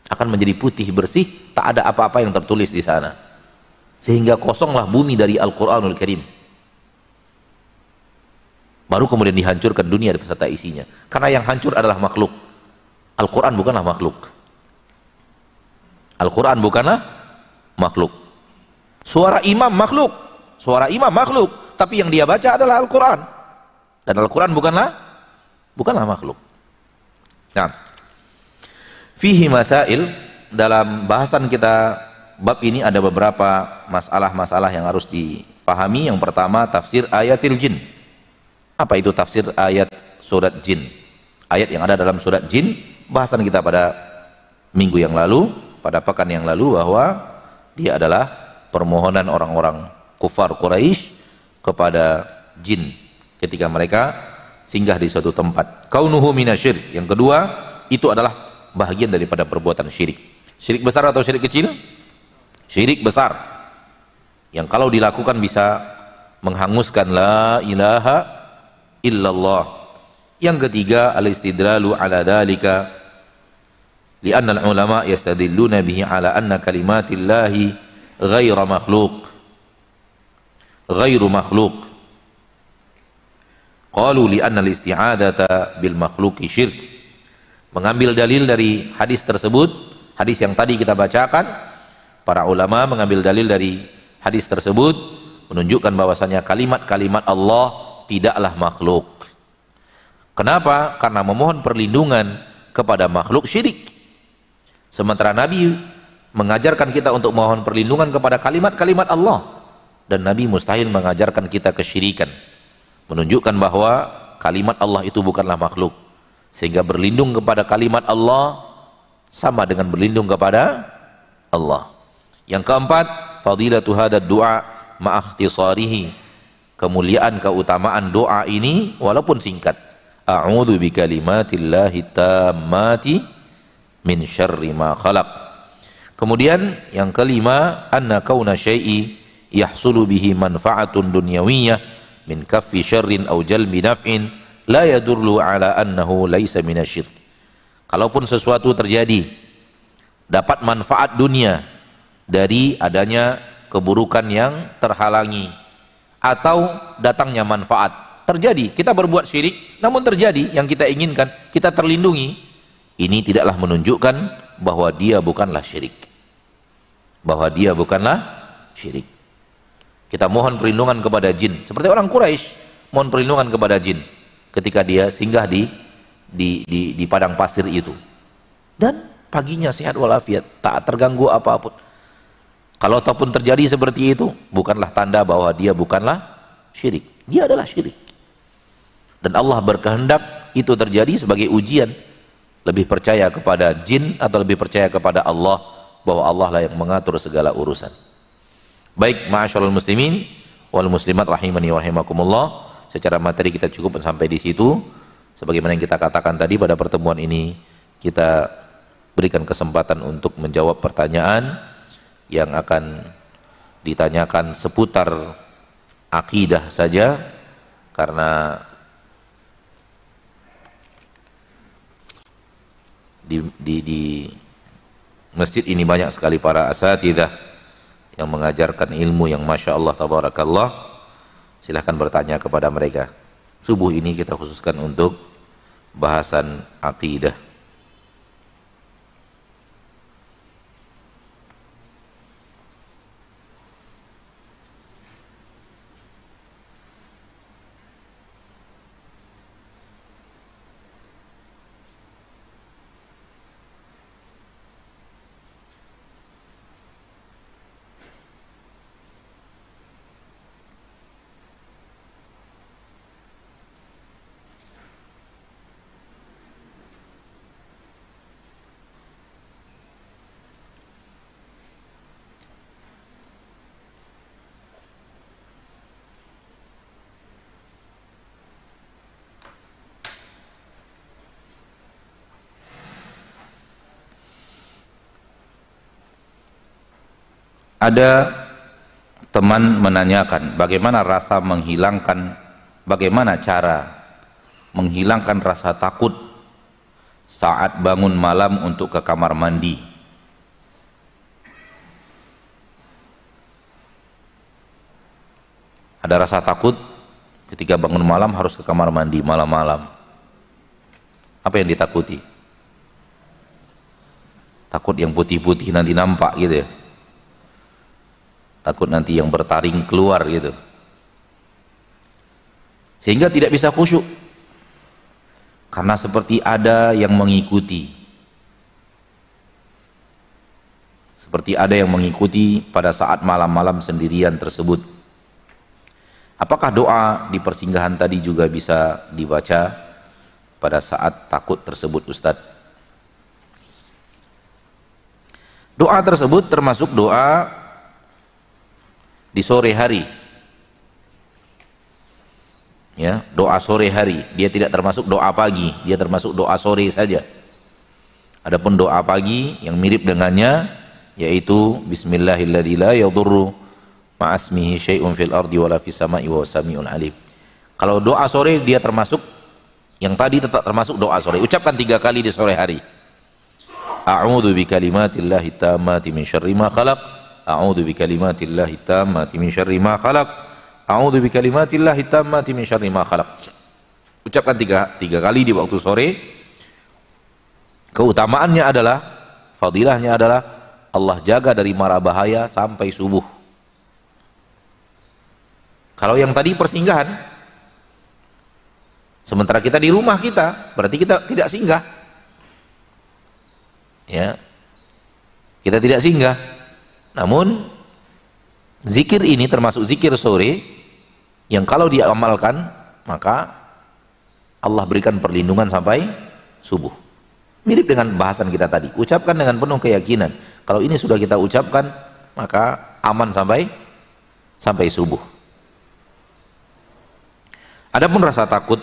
akan menjadi putih bersih, tak ada apa-apa yang tertulis di sana, sehingga kosonglah bumi dari Al-Quranul Karim. Baru kemudian dihancurkan dunia beserta isinya, karena yang hancur adalah makhluk. Al-Quran bukanlah makhluk. Al-Quran bukanlah makhluk. Suara imam makhluk, suara imam makhluk, tapi yang dia baca adalah Al-Quran, dan Al-Quran bukanlah makhluk. Nah, fihi masail, dalam bahasan kita bab ini ada beberapa masalah-masalah yang harus difahami. Yang pertama, tafsir ayatil jin. Apa itu tafsir ayat surat jin? Ayat yang ada dalam surat jin, bahasan kita pada minggu yang lalu, pada pekan yang lalu, bahwa dia adalah permohonan orang-orang kufar Quraisy kepada jin ketika mereka singgah di suatu tempat. Kaunuhu minasyirik. Yang kedua, itu adalah bahagian daripada perbuatan syirik. Syirik besar atau syirik kecil? Syirik besar, yang kalau dilakukan bisa menghanguskan la ilaha illallah. Yang ketiga, al-istidlalu ala dhalika li'anna al-ulama yastadilluna bihi ala anna kalimatillahi ghairu makhluk. Qalu li'anna al-isti'adata bil makhluqi syirk. Mengambil dalil dari hadis tersebut, hadis yang tadi kita bacakan, para ulama mengambil dalil dari hadis tersebut menunjukkan bahwasanya kalimat-kalimat Allah tidaklah makhluk. Kenapa? Karena memohon perlindungan kepada makhluk syirik. Sementara Nabi mengajarkan kita untuk mohon perlindungan kepada kalimat-kalimat Allah, dan Nabi mustahil mengajarkan kita kesyirikan. Menunjukkan bahwa kalimat Allah itu bukanlah makhluk, sehingga berlindung kepada kalimat Allah sama dengan berlindung kepada Allah. Yang keempat, fadilatu hadad du'a ma'akhtisarihi, kemuliaan keutamaan doa ini walaupun singkat. A'udzu bikalimatillahi tammati min syarri ma khalaq. Kemudian yang kelima, anna kauna syai'i yahsulu bihi manfa'atun dunyawiyah min kaffi syarrin aw jalbi naf'in la yadullu ala annahu laisa minasyirk. Kalaupun sesuatu terjadi dapat manfaat dunia dari adanya keburukan yang terhalangi atau datangnya manfaat, terjadi kita berbuat syirik namun terjadi yang kita inginkan, kita terlindungi, ini tidaklah menunjukkan bahwa dia bukanlah syirik, Kita mohon perlindungan kepada jin, seperti orang Quraisy mohon perlindungan kepada jin ketika dia singgah di padang pasir itu, dan paginya sehat walafiat, tak terganggu apapun. Kalau ataupun terjadi seperti itu, bukanlah tanda bahwa dia bukanlah syirik, dia adalah syirik. Dan Allah berkehendak itu terjadi sebagai ujian, lebih percaya kepada jin atau lebih percaya kepada Allah, bahwa Allah lah yang mengatur segala urusan. Baik, ma'asyarul muslimin wal muslimat rahimani wa rahimakumullah, secara materi kita cukup sampai di situ. Sebagaimana yang kita katakan tadi, pada pertemuan ini kita berikan kesempatan untuk menjawab pertanyaan yang akan ditanyakan seputar akidah saja, karena di masjid ini banyak sekali para asatidzah yang mengajarkan ilmu yang masya Allah tabarakallah. Silahkan bertanya kepada mereka. Subuh ini kita khususkan untuk bahasan akidah. Ada teman menanyakan bagaimana cara menghilangkan rasa takut saat bangun malam untuk ke kamar mandi. Ada rasa takut ketika bangun malam harus ke kamar mandi malam-malam. Apa yang ditakuti? Takut yang putih-putih nanti nampak gitu ya. Takut nanti yang bertaring keluar gitu, sehingga tidak bisa khusyuk karena seperti ada yang mengikuti, pada saat malam-malam sendirian tersebut. Apakah doa di persinggahan tadi juga bisa dibaca pada saat takut tersebut, Ustadz? Doa tersebut termasuk doa di sore hari, Ya, doa sore hari, dia tidak termasuk doa pagi, dia termasuk doa sore saja. Adapun doa pagi yang mirip dengannya yaitu bismillahilladzi la yadurru ma'asmihi syai'un fil ardi wala fis sama'i wa samiul alim. Kalau doa sore dia termasuk yang tadi, tetap termasuk doa sore. Ucapkan 3 kali di sore hari. A'udzu bikalimatillahi tammati min syarri ma khalaq. A'udzu bikalimatillahi tammati min syarri ma khalaq. A'udzu bikalimatillahi tammati min syarri ma khalaq. Ucapkan tiga kali di waktu sore. Keutamaannya adalah, fadilahnya adalah Allah jaga dari mara bahaya sampai subuh. Kalau yang tadi persinggahan, sementara kita di rumah kita, berarti kita tidak singgah. Ya, kita tidak singgah. Namun zikir ini termasuk zikir sore yang kalau diamalkan maka Allah berikan perlindungan sampai subuh. Mirip dengan bahasan kita tadi, ucapkan dengan penuh keyakinan. Kalau ini sudah kita ucapkan maka aman sampai subuh. Adapun rasa takut,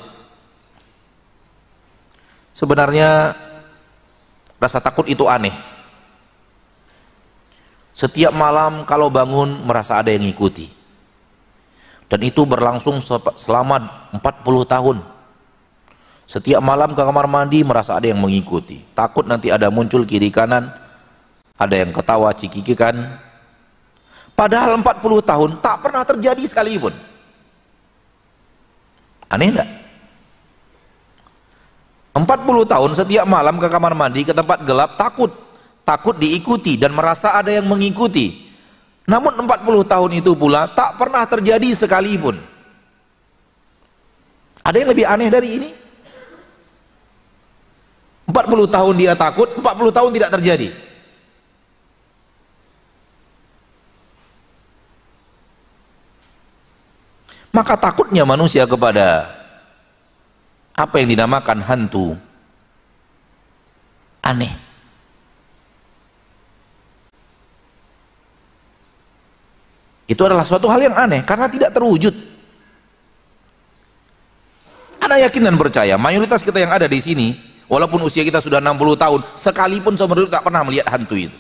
sebenarnya rasa takut itu aneh. Setiap malam kalau bangun merasa ada yang ngikuti. Dan itu berlangsung selama 40 tahun. Setiap malam ke kamar mandi merasa ada yang mengikuti. Takut nanti ada muncul kiri kanan, ada yang ketawa cikikikan. Padahal 40 tahun tak pernah terjadi sekalipun. Aneh enggak? 40 tahun setiap malam ke kamar mandi, ke tempat gelap, takut diikuti dan merasa ada yang mengikuti. Namun 40 tahun itu pula tak pernah terjadi sekalipun. Ada yang lebih aneh dari ini? 40 tahun dia takut, 40 tahun tidak terjadi. Maka takutnya manusia kepada apa yang dinamakan hantu aneh. Itu adalah suatu hal yang aneh karena tidak terwujud. Ana yakin dan percaya mayoritas kita yang ada di sini, walaupun usia kita sudah 60 tahun, sekalipun seumur hidup tak pernah melihat hantu itu.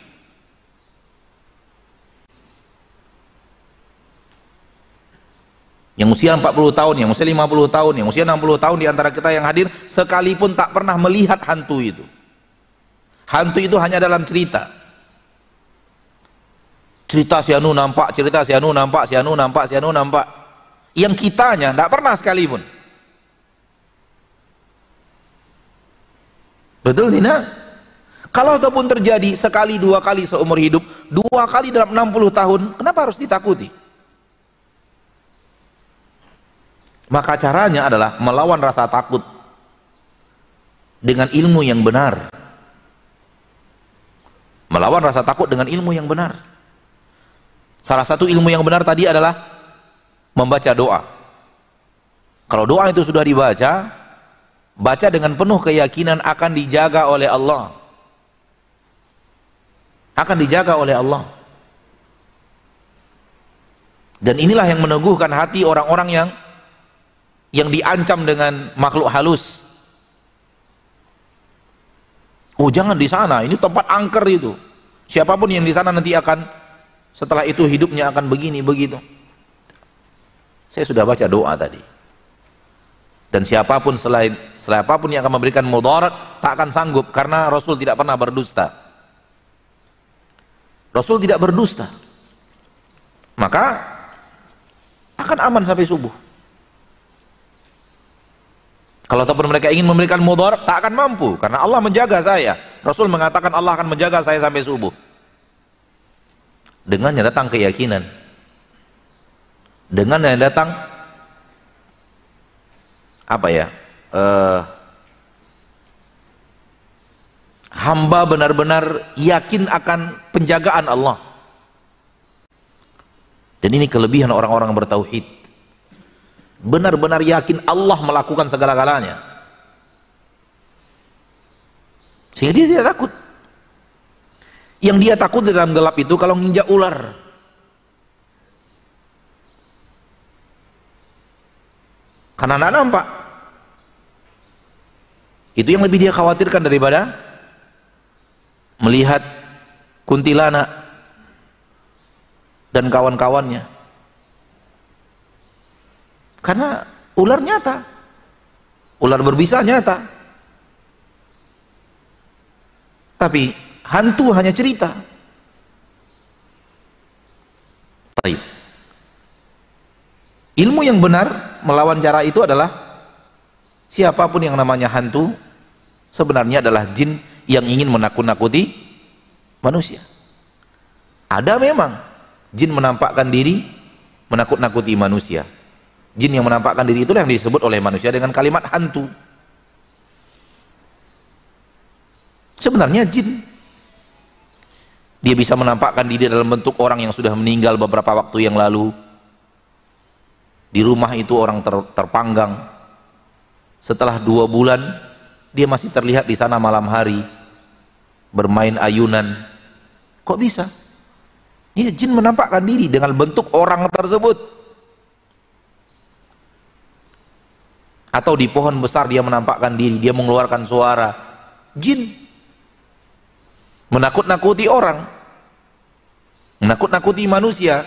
Yang usia 40 tahun, yang usia 50 tahun, yang usia 60 tahun di antara kita yang hadir, sekalipun tak pernah melihat hantu itu. Hantu itu hanya dalam cerita. Cerita si anu nampak, cerita si anu nampak, si anu nampak, si anu nampak. Yang kitanya tidak pernah sekalipun. Betul tidak? Kalau ataupun terjadi sekali, 2 kali seumur hidup, 2 kali dalam 60 tahun, kenapa harus ditakuti? Maka caranya adalah melawan rasa takut dengan ilmu yang benar. Melawan rasa takut dengan ilmu yang benar. Salah satu ilmu yang benar tadi adalah membaca doa. Kalau doa itu sudah dibaca, baca dengan penuh keyakinan akan dijaga oleh Allah. Akan dijaga oleh Allah. Dan inilah yang meneguhkan hati orang-orang yang diancam dengan makhluk halus. Oh, jangan di sana, ini tempat angker itu. Siapapun yang di sana nanti akan, setelah itu hidupnya akan begini begitu. Saya sudah baca doa tadi. Dan siapapun siapapun yang akan memberikan mudarat tak akan sanggup, karena Rasul tidak pernah berdusta. Rasul tidak berdusta. Maka akan aman sampai subuh. Kalau ataupun mereka ingin memberikan mudarat, tak akan mampu, karena Allah menjaga saya. Rasul mengatakan Allah akan menjaga saya sampai subuh. Dengannya datang keyakinan, dengannya datang apa ya, hamba benar-benar yakin akan penjagaan Allah. Dan ini kelebihan orang-orang bertauhid, benar-benar yakin Allah melakukan segala-galanya, sehingga dia tidak takut. Yang dia takut di dalam gelap itu kalau nginjak ular. karena tidak nampak. Itu yang lebih dia khawatirkan daripada melihat kuntilanak dan kawan-kawannya. Karena ular nyata, ular berbisa nyata. Tapi hantu hanya cerita. Baik. Ilmu yang benar melawan cara itu adalah siapapun yang namanya hantu sebenarnya adalah jin yang ingin menakut-nakuti manusia. Ada memang jin menampakkan diri menakut-nakuti manusia. Jin yang menampakkan diri itulah yang disebut oleh manusia dengan kalimat hantu. Sebenarnya jin dia bisa menampakkan diri dalam bentuk orang yang sudah meninggal beberapa waktu yang lalu. Di rumah itu orang terpanggang. Setelah 2 bulan dia masih terlihat di sana malam hari bermain ayunan. Kok bisa? Ya, jin menampakkan diri dengan bentuk orang tersebut. Atau di pohon besar dia menampakkan diri, dia mengeluarkan suara. Jin menakut-nakuti orang, menakut-nakuti manusia.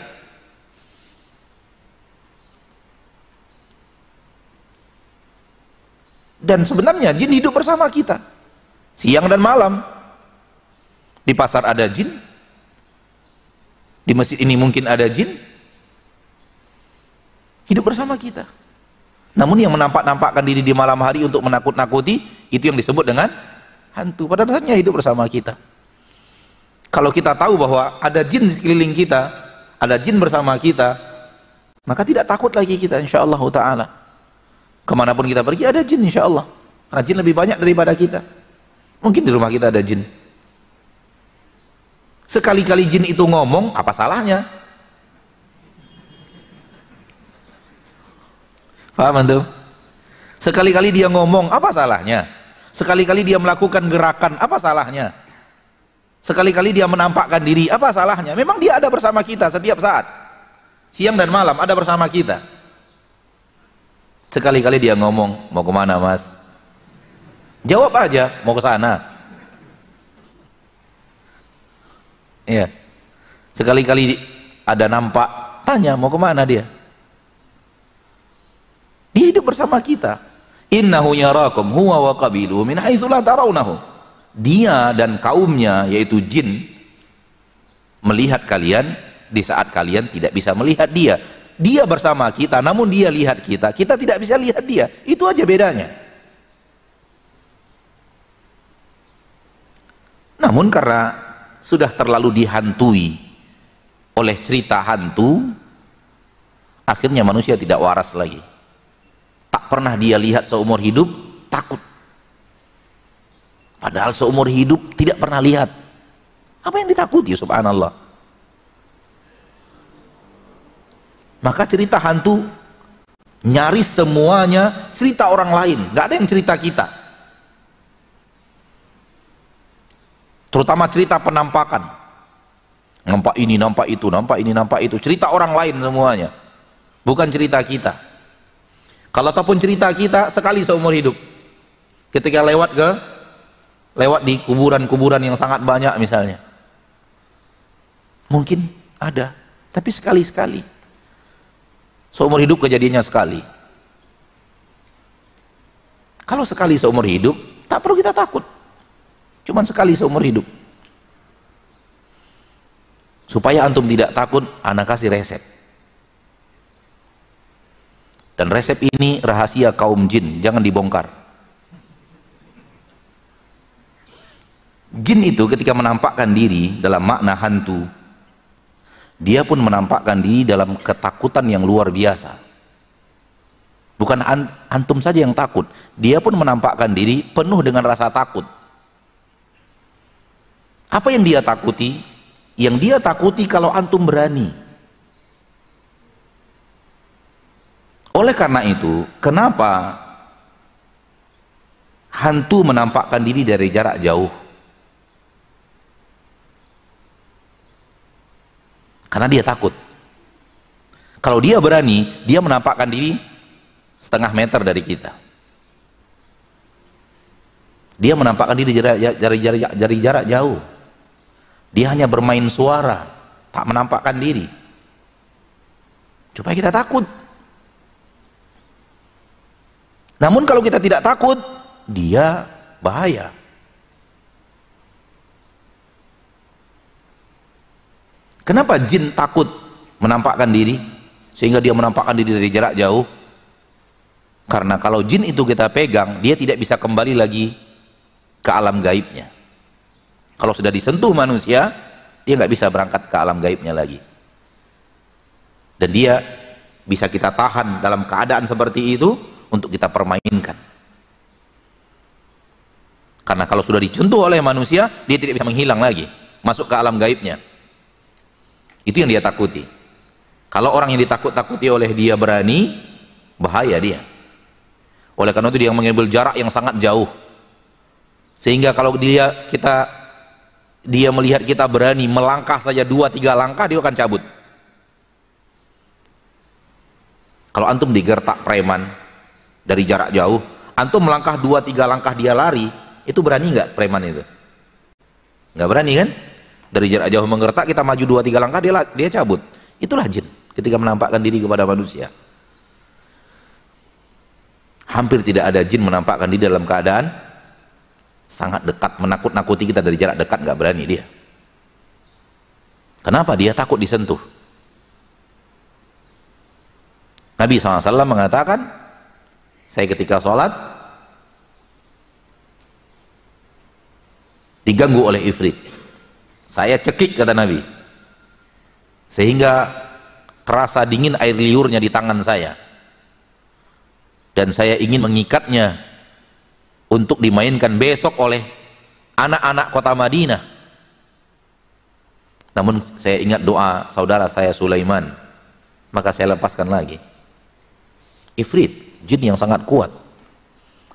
Dan sebenarnya jin hidup bersama kita siang dan malam. Di pasar ada jin, di masjid ini mungkin ada jin, hidup bersama kita. Namun yang menampak-nampakkan diri di malam hari untuk menakut-nakuti, itu yang disebut dengan hantu. Pada dasarnya hidup bersama kita. Kalau kita tahu bahwa ada jin di sekeliling kita, ada jin bersama kita, maka tidak takut lagi kita, insyaallah ta'ala. Kemanapun kita pergi ada jin, insyaallah. Karena jin lebih banyak daripada kita. Mungkin di rumah kita ada jin. Sekali-kali jin itu ngomong, apa salahnya? Paham antum? Sekali-kali dia ngomong, apa salahnya? Sekali-kali dia melakukan gerakan, apa salahnya? Sekali-kali dia menampakkan diri, apa salahnya? Memang dia ada bersama kita setiap saat. Siang dan malam ada bersama kita. Sekali-kali dia ngomong, mau kemana mas? Jawab aja, mau ke sana. Iya. Sekali-kali ada nampak, tanya mau kemana dia? Dia hidup bersama kita. Innahu yarakum huwa wa qabiluhu min haitsu la tarawnahu. Dia dan kaumnya yaitu jin melihat kalian di saat kalian tidak bisa melihat dia. Dia bersama kita, namun dia lihat kita, kita tidak bisa lihat dia. Itu aja bedanya. Namun karena sudah terlalu dihantui oleh cerita hantu, akhirnya manusia tidak waras lagi. Tak pernah dia lihat seumur hidup, takut. Padahal seumur hidup tidak pernah lihat. Apa yang ditakuti, subhanallah. Maka cerita hantu nyaris semuanya cerita orang lain, nggak ada yang cerita kita. Terutama cerita penampakan, nampak ini, nampak itu, nampak ini, nampak itu, cerita orang lain semuanya, bukan cerita kita. Kalau ataupun cerita kita sekali seumur hidup, ketika lewat di kuburan-kuburan yang sangat banyak misalnya, mungkin ada, tapi sekali-sekali. Seumur hidup kejadiannya sekali. Kalau sekali seumur hidup, tak perlu kita takut. Cuman sekali seumur hidup. Supaya antum tidak takut, ana kasih resep. Dan resep ini rahasia kaum jin, jangan dibongkar. Jin itu ketika menampakkan diri dalam makna hantu, dia pun menampakkan diri dalam ketakutan yang luar biasa. Bukan antum saja yang takut, dia pun menampakkan diri penuh dengan rasa takut. Apa yang dia takuti? Yang dia takuti kalau antum berani. Oleh karena itu, kenapa hantu menampakkan diri dari jarak jauh? Karena dia takut. Kalau dia berani, dia menampakkan diri setengah meter dari kita. Dia menampakkan diri dari jarak jauh. Dia hanya bermain suara, tak menampakkan diri, supaya kita takut. Namun kalau kita tidak takut, dia bahaya. Kenapa jin takut menampakkan diri sehingga dia menampakkan diri dari jarak jauh? Karena kalau jin itu kita pegang, dia tidak bisa kembali lagi ke alam gaibnya. Kalau sudah disentuh manusia, dia nggak bisa berangkat ke alam gaibnya lagi. Dan dia bisa kita tahan dalam keadaan seperti itu untuk kita permainkan. Karena kalau sudah disentuh oleh manusia, dia tidak bisa menghilang lagi, masuk ke alam gaibnya. Itu yang dia takuti. Kalau orang yang ditakut-takuti oleh dia berani, bahaya dia. Oleh karena itu dia mengambil jarak yang sangat jauh, sehingga kalau dia melihat kita berani melangkah saja 2-3 langkah, dia akan cabut. Kalau antum digertak preman dari jarak jauh, antum melangkah 2-3 langkah dia lari, itu berani nggak preman itu? Nggak berani kan? Dari jarak jauh menggertak, kita maju 2-3 langkah, dia cabut. Itulah jin ketika menampakkan diri kepada manusia. Hampir tidak ada jin menampakkan diri dalam keadaan sangat dekat, menakut-nakuti kita dari jarak dekat, nggak berani dia. Kenapa? Dia takut disentuh. Nabi SAW mengatakan, saya ketika sholat diganggu oleh ifrit, saya cekik, kata Nabi, sehingga terasa dingin air liurnya di tangan saya, dan saya ingin mengikatnya untuk dimainkan besok oleh anak-anak kota Madinah. Namun saya ingat doa saudara saya Sulaiman, maka saya lepaskan lagi. Ifrit, jin yang sangat kuat,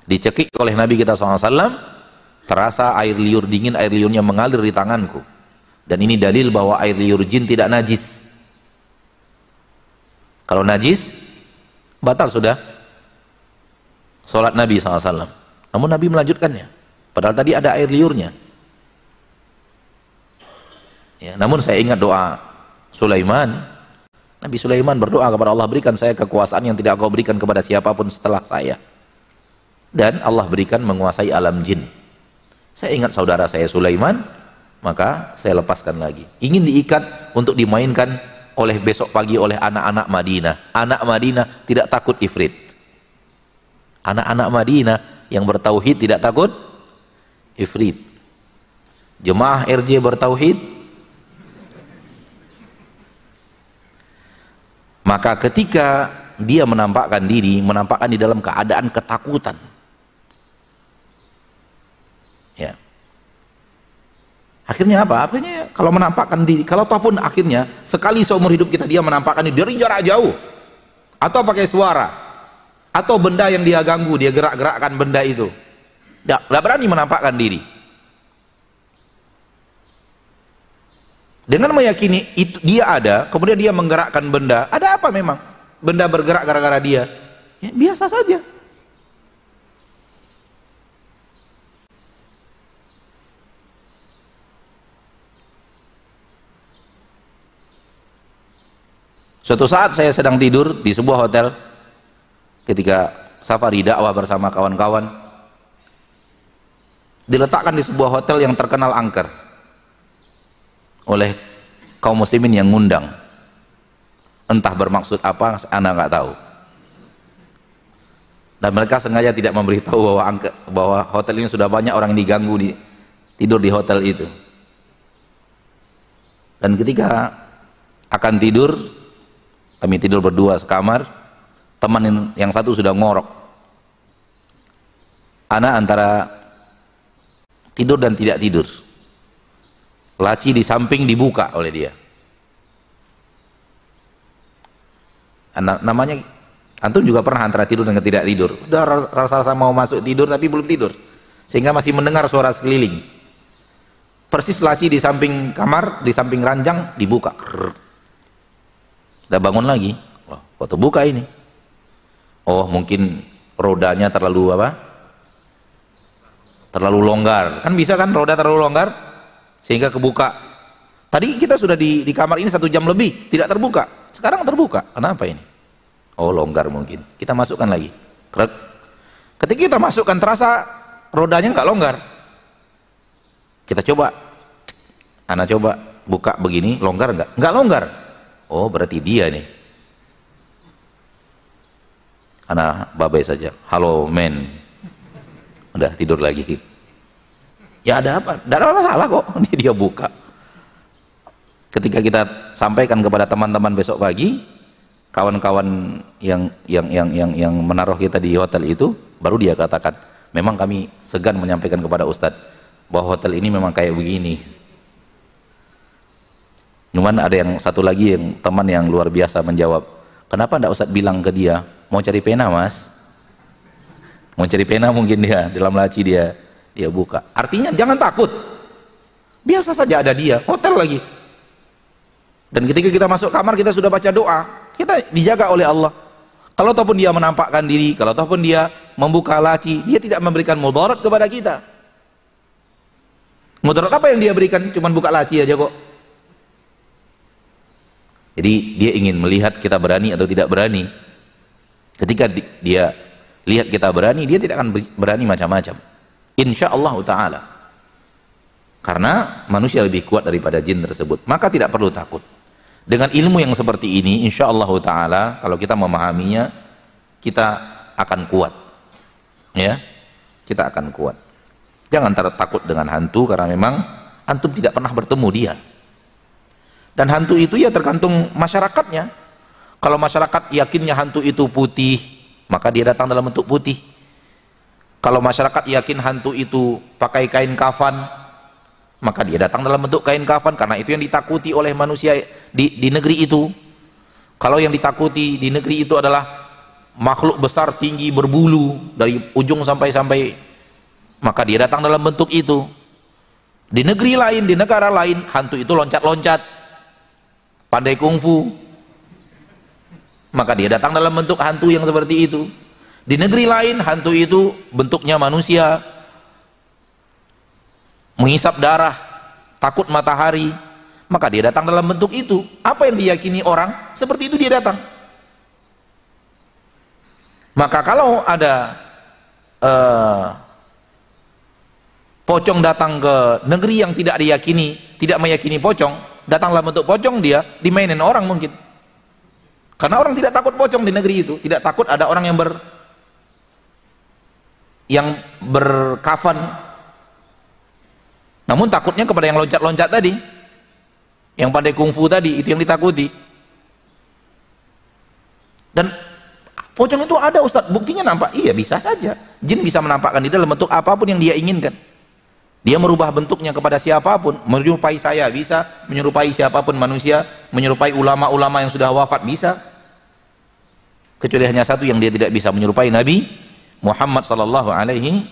dicekik oleh Nabi kita SAW, terasa air liur dingin, air liurnya mengalir di tanganku. Dan ini dalil bahwa air liur jin tidak najis. Kalau najis, batal sudah sholat Nabi SAW. Namun Nabi melanjutkannya, padahal tadi ada air liurnya. Ya, namun saya ingat doa Sulaiman. Nabi Sulaiman berdoa kepada Allah, berikan saya kekuasaan yang tidak kau berikan kepada siapapun setelah saya. Dan Allah berikan menguasai alam jin. Saya ingat saudara saya Sulaiman, maka saya lepaskan lagi. Ingin diikat untuk dimainkan oleh besok pagi oleh anak-anak Madinah. Anak Madinah tidak takut ifrit. Anak-anak Madinah yang bertauhid tidak takut ifrit. Jemaah RJ bertauhid, maka ketika dia menampakkan diri, menampakkan di dalam keadaan ketakutan, ya, akhirnya apa? Akhirnya kalau menampakkan diri, kalau ataupun akhirnya sekali seumur hidup kita dia menampakkan diri dari jarak jauh, atau pakai suara, atau benda yang dia ganggu, dia gerak-gerakkan benda itu, tidak berani menampakkan diri. Dengan meyakini itu dia ada, kemudian dia menggerakkan benda. Ada apa memang? Benda bergerak gara-gara dia? Ya, biasa saja. Suatu saat saya sedang tidur di sebuah hotel ketika safari dakwah bersama kawan-kawan, diletakkan di sebuah hotel yang terkenal angker oleh kaum muslimin yang ngundang. Entah bermaksud apa, Anda nggak tahu. Dan mereka sengaja tidak memberitahu bahwa hotel ini sudah banyak orang yang diganggu tidur di hotel itu. Dan ketika akan tidur, kami tidur berdua sekamar, teman yang satu sudah ngorok. Ana antara tidur dan tidak tidur. Laci di samping dibuka oleh dia. Namanya, antum juga pernah antara tidur dan tidak tidur. Udah rasa-rasa mau masuk tidur tapi belum tidur, sehingga masih mendengar suara sekeliling. Persis laci di samping kamar, di samping ranjang dibuka. Udah bangun lagi. Wah, kok terbuka ini? Oh, mungkin rodanya terlalu apa? Terlalu longgar. Kan bisa kan roda terlalu longgar sehingga kebuka. Tadi kita sudah di kamar ini 1 jam lebih tidak terbuka. Sekarang terbuka. Kenapa ini? Oh, longgar mungkin. Kita masukkan lagi. Krek. Ketika kita masukkan terasa rodanya nggak longgar. Kita coba. Ana coba buka begini, longgar nggak? Nggak longgar. Oh, berarti dia nih. Ana babai saja. Halo men. Udah tidur lagi. Ya ada apa? Tidak ada masalah kok. Dia buka. Ketika kita sampaikan kepada teman-teman besok pagi, kawan-kawan yang menaruh kita di hotel itu, baru dia katakan, memang kami segan menyampaikan kepada Ustadz bahwa hotel ini memang kayak begini. Cuman ada yang satu lagi yang teman yang luar biasa menjawab, kenapa enggak Ustadz bilang ke dia, mau cari pena mas? Mau cari pena mungkin dia, dalam laci dia buka. Artinya jangan takut. Biasa saja ada dia, hotel lagi. Dan ketika kita masuk kamar kita sudah baca doa, kita dijaga oleh Allah. Kalau ataupun dia menampakkan diri, kalau ataupun dia membuka laci, dia tidak memberikan mudarat kepada kita. Mudarat apa yang dia berikan? Cuman buka laci aja kok. Jadi dia ingin melihat kita berani atau tidak berani. Ketika dia lihat kita berani, dia tidak akan berani macam-macam. Insya Allah Ta'ala. Karena manusia lebih kuat daripada jin tersebut. Maka tidak perlu takut. Dengan ilmu yang seperti ini, insya Allah Ta'ala, kalau kita memahaminya, kita akan kuat. Ya, kita akan kuat. Jangan takut dengan hantu, karena memang antum tidak pernah bertemu dia. Dan hantu itu ya tergantung masyarakatnya. Kalau masyarakat yakinnya hantu itu putih, maka dia datang dalam bentuk putih. Kalau masyarakat yakin hantu itu pakai kain kafan, maka dia datang dalam bentuk kain kafan, karena itu yang ditakuti oleh manusia di negeri itu. Kalau yang ditakuti di negeri itu adalah makhluk besar tinggi berbulu dari ujung sampai, maka dia datang dalam bentuk itu. Di negeri lain, di negara lain, hantu itu loncat-loncat, pandai kungfu, maka dia datang dalam bentuk hantu yang seperti itu. Di negeri lain, hantu itu bentuknya manusia, menghisap darah, takut matahari, maka dia datang dalam bentuk itu. Apa yang diyakini orang, seperti itu dia datang. Maka kalau ada pocong datang ke negeri yang tidak diyakini, tidak meyakini pocong, datang dalam bentuk pocong, dia dimainin orang mungkin. Karena orang tidak takut pocong di negeri itu, tidak takut ada orang yang berkafan. Namun takutnya kepada yang loncat-loncat tadi, yang pandai kungfu tadi, itu yang ditakuti. Dan pocong itu ada Ustaz, buktinya nampak. Iya, bisa saja. Jin bisa menampakkan di dalam bentuk apapun yang dia inginkan. Dia merubah bentuknya kepada siapapun, menyerupai saya bisa, menyerupai siapapun manusia, menyerupai ulama-ulama yang sudah wafat bisa. Kecuali hanya satu yang dia tidak bisa, menyerupai Nabi Muhammad sallallahu alaihi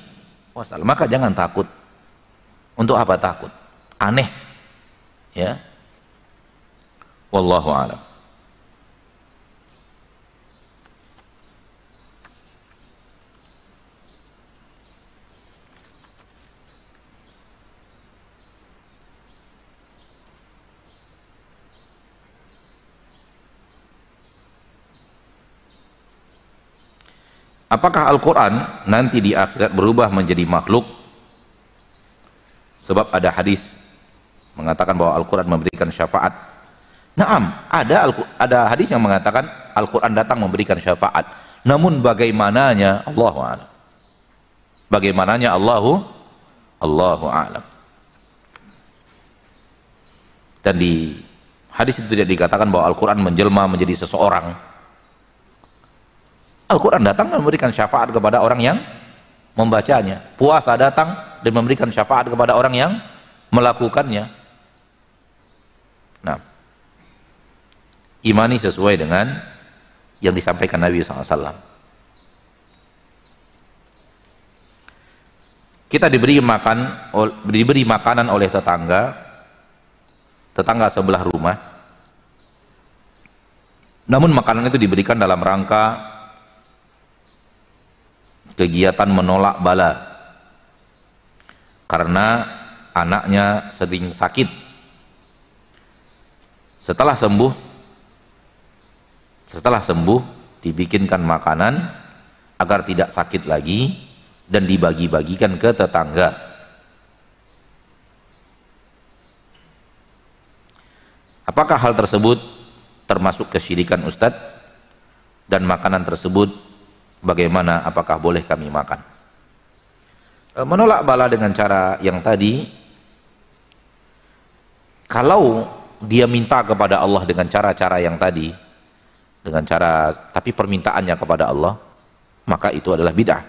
wasallam. Maka jangan takut. Untuk apa takut? Aneh. Ya. Wallahu a'lam. Apakah Al-Quran nanti di akhirat berubah menjadi makhluk? Sebab ada hadis mengatakan bahwa Al-Quran memberikan syafaat. Naam, ada hadis yang mengatakan Al-Quran datang memberikan syafaat. Namun bagaimananya Allahu a'lam. Bagaimananya Allahu a'lam. Dan di hadis itu tidak dikatakan bahwa Al-Quran menjelma menjadi seseorang. Al-Quran datang dan memberikan syafaat kepada orang yang membacanya. Puasa datang dan memberikan syafaat kepada orang yang melakukannya. Nah, imani sesuai dengan yang disampaikan Nabi SAW. Kita diberi makanan oleh tetangga sebelah rumah. Namun makanan itu diberikan dalam rangka kegiatan menolak bala karena anaknya sering sakit. Setelah sembuh dibikinkan makanan agar tidak sakit lagi dan dibagi-bagikan ke tetangga. Apakah hal tersebut termasuk kesyirikan Ustadz? Dan makanan tersebut bagaimana, apakah boleh kami makan? Menolak bala dengan cara yang tadi, kalau dia minta kepada Allah dengan cara-cara yang tadi, dengan cara tapi permintaannya kepada Allah, maka itu adalah bid'ah.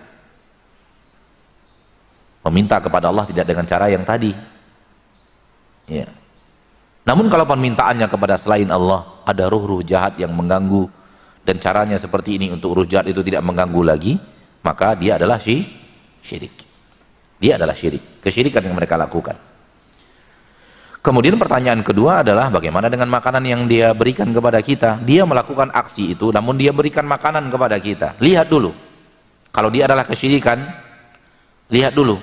Meminta kepada Allah tidak dengan cara yang tadi, ya. Namun kalau permintaannya kepada selain Allah, ada ruh-ruh jahat yang mengganggu, dan caranya seperti ini untuk ruh jahat itu tidak mengganggu lagi, maka dia adalah syirik. Dia adalah syirik, kesyirikan yang mereka lakukan. Kemudian pertanyaan kedua adalah bagaimana dengan makanan yang dia berikan kepada kita? Dia melakukan aksi itu, namun dia berikan makanan kepada kita. Lihat dulu, kalau dia adalah kesyirikan, lihat dulu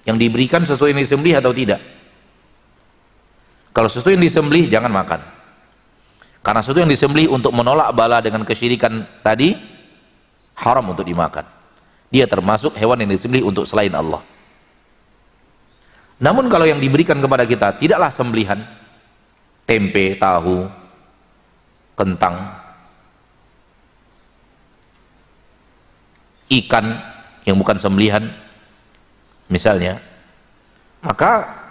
yang diberikan sesuai yang disembelih atau tidak. Kalau sesuatu yang disembelih, jangan makan. Karena sesuatu yang disembelih untuk menolak bala dengan kesyirikan tadi, haram untuk dimakan. Dia termasuk hewan yang disembelih untuk selain Allah. Namun kalau yang diberikan kepada kita tidaklah sembelihan, tempe, tahu, kentang, ikan yang bukan sembelihan misalnya, maka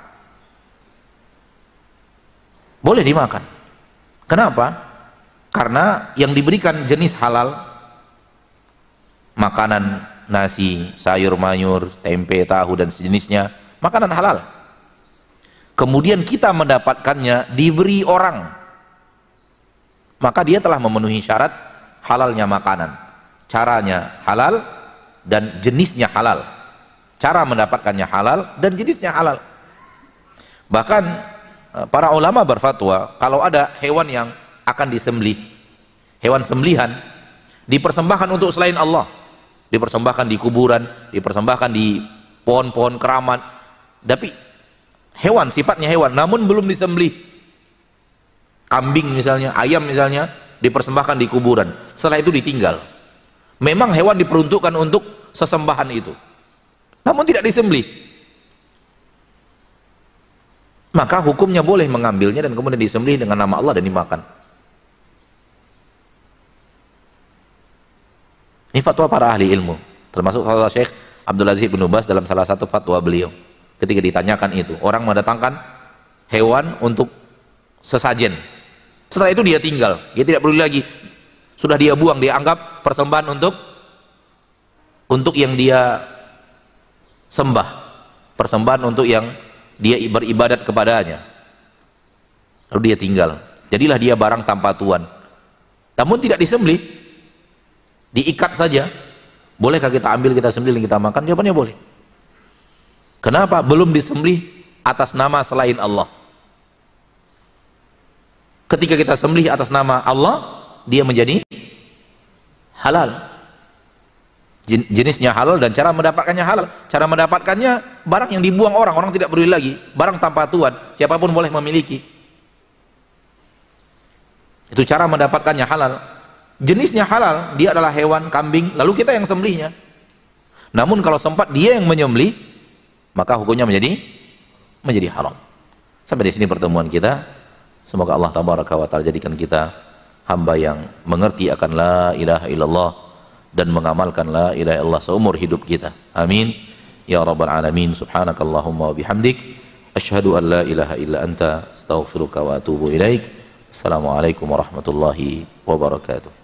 boleh dimakan. Kenapa? Karena yang diberikan jenis halal, makanan, nasi, sayur mayur, tempe, tahu dan sejenisnya, makanan halal. Kemudian kita mendapatkannya diberi orang, maka dia telah memenuhi syarat halalnya makanan. Caranya halal dan jenisnya halal. Cara mendapatkannya halal dan jenisnya halal. Bahkan para ulama berfatwa, kalau ada hewan yang akan disembelih, hewan sembelihan, dipersembahkan untuk selain Allah, dipersembahkan di kuburan, dipersembahkan di pohon-pohon keramat, tapi hewan, sifatnya hewan, namun belum disembelih. Kambing misalnya, ayam misalnya, dipersembahkan di kuburan, setelah itu ditinggal. Memang hewan diperuntukkan untuk sesembahan itu, namun tidak disembelih, maka hukumnya boleh mengambilnya dan kemudian disembelih dengan nama Allah dan dimakan. Ini fatwa para ahli ilmu, termasuk fatwa Syekh Abdul Aziz bin Baz dalam salah satu fatwa beliau. Ketika ditanyakan itu, orang mendatangkan hewan untuk sesajen, setelah itu dia tinggal, dia tidak peduli lagi, sudah dia buang, dia anggap persembahan untuk yang dia sembah, persembahan untuk yang dia beribadat kepadanya, lalu dia tinggal, jadilah dia barang tanpa tuan, namun tidak disembelih, diikat saja. Bolehkah kita ambil, kita sembelih, kita makan? Jawabannya boleh. Kenapa? Belum disembelih atas nama selain Allah. Ketika kita sembelih atas nama Allah, dia menjadi halal, jenisnya halal dan cara mendapatkannya halal. Cara mendapatkannya barang yang dibuang orang, orang tidak peduli lagi, barang tanpa tuan, siapapun boleh memiliki. Itu cara mendapatkannya halal. Jenisnya halal, dia adalah hewan, kambing, lalu kita yang sembelihnya. Namun kalau sempat dia yang menyembelih, maka hukumnya menjadi haram. Sampai di sini pertemuan kita. Semoga Allah tabaraka wa ta'ala jadikan kita hamba yang mengerti akan la ilaha illallah dan mengamalkan la ilaha illallah seumur hidup kita. Amin ya rabbal alamin. Subhanakallahumma wa bihamdik, asyhadu an la ilaha illa anta, astaghfiruka wa atubu ilaik. Assalamualaikum warahmatullahi wabarakatuh.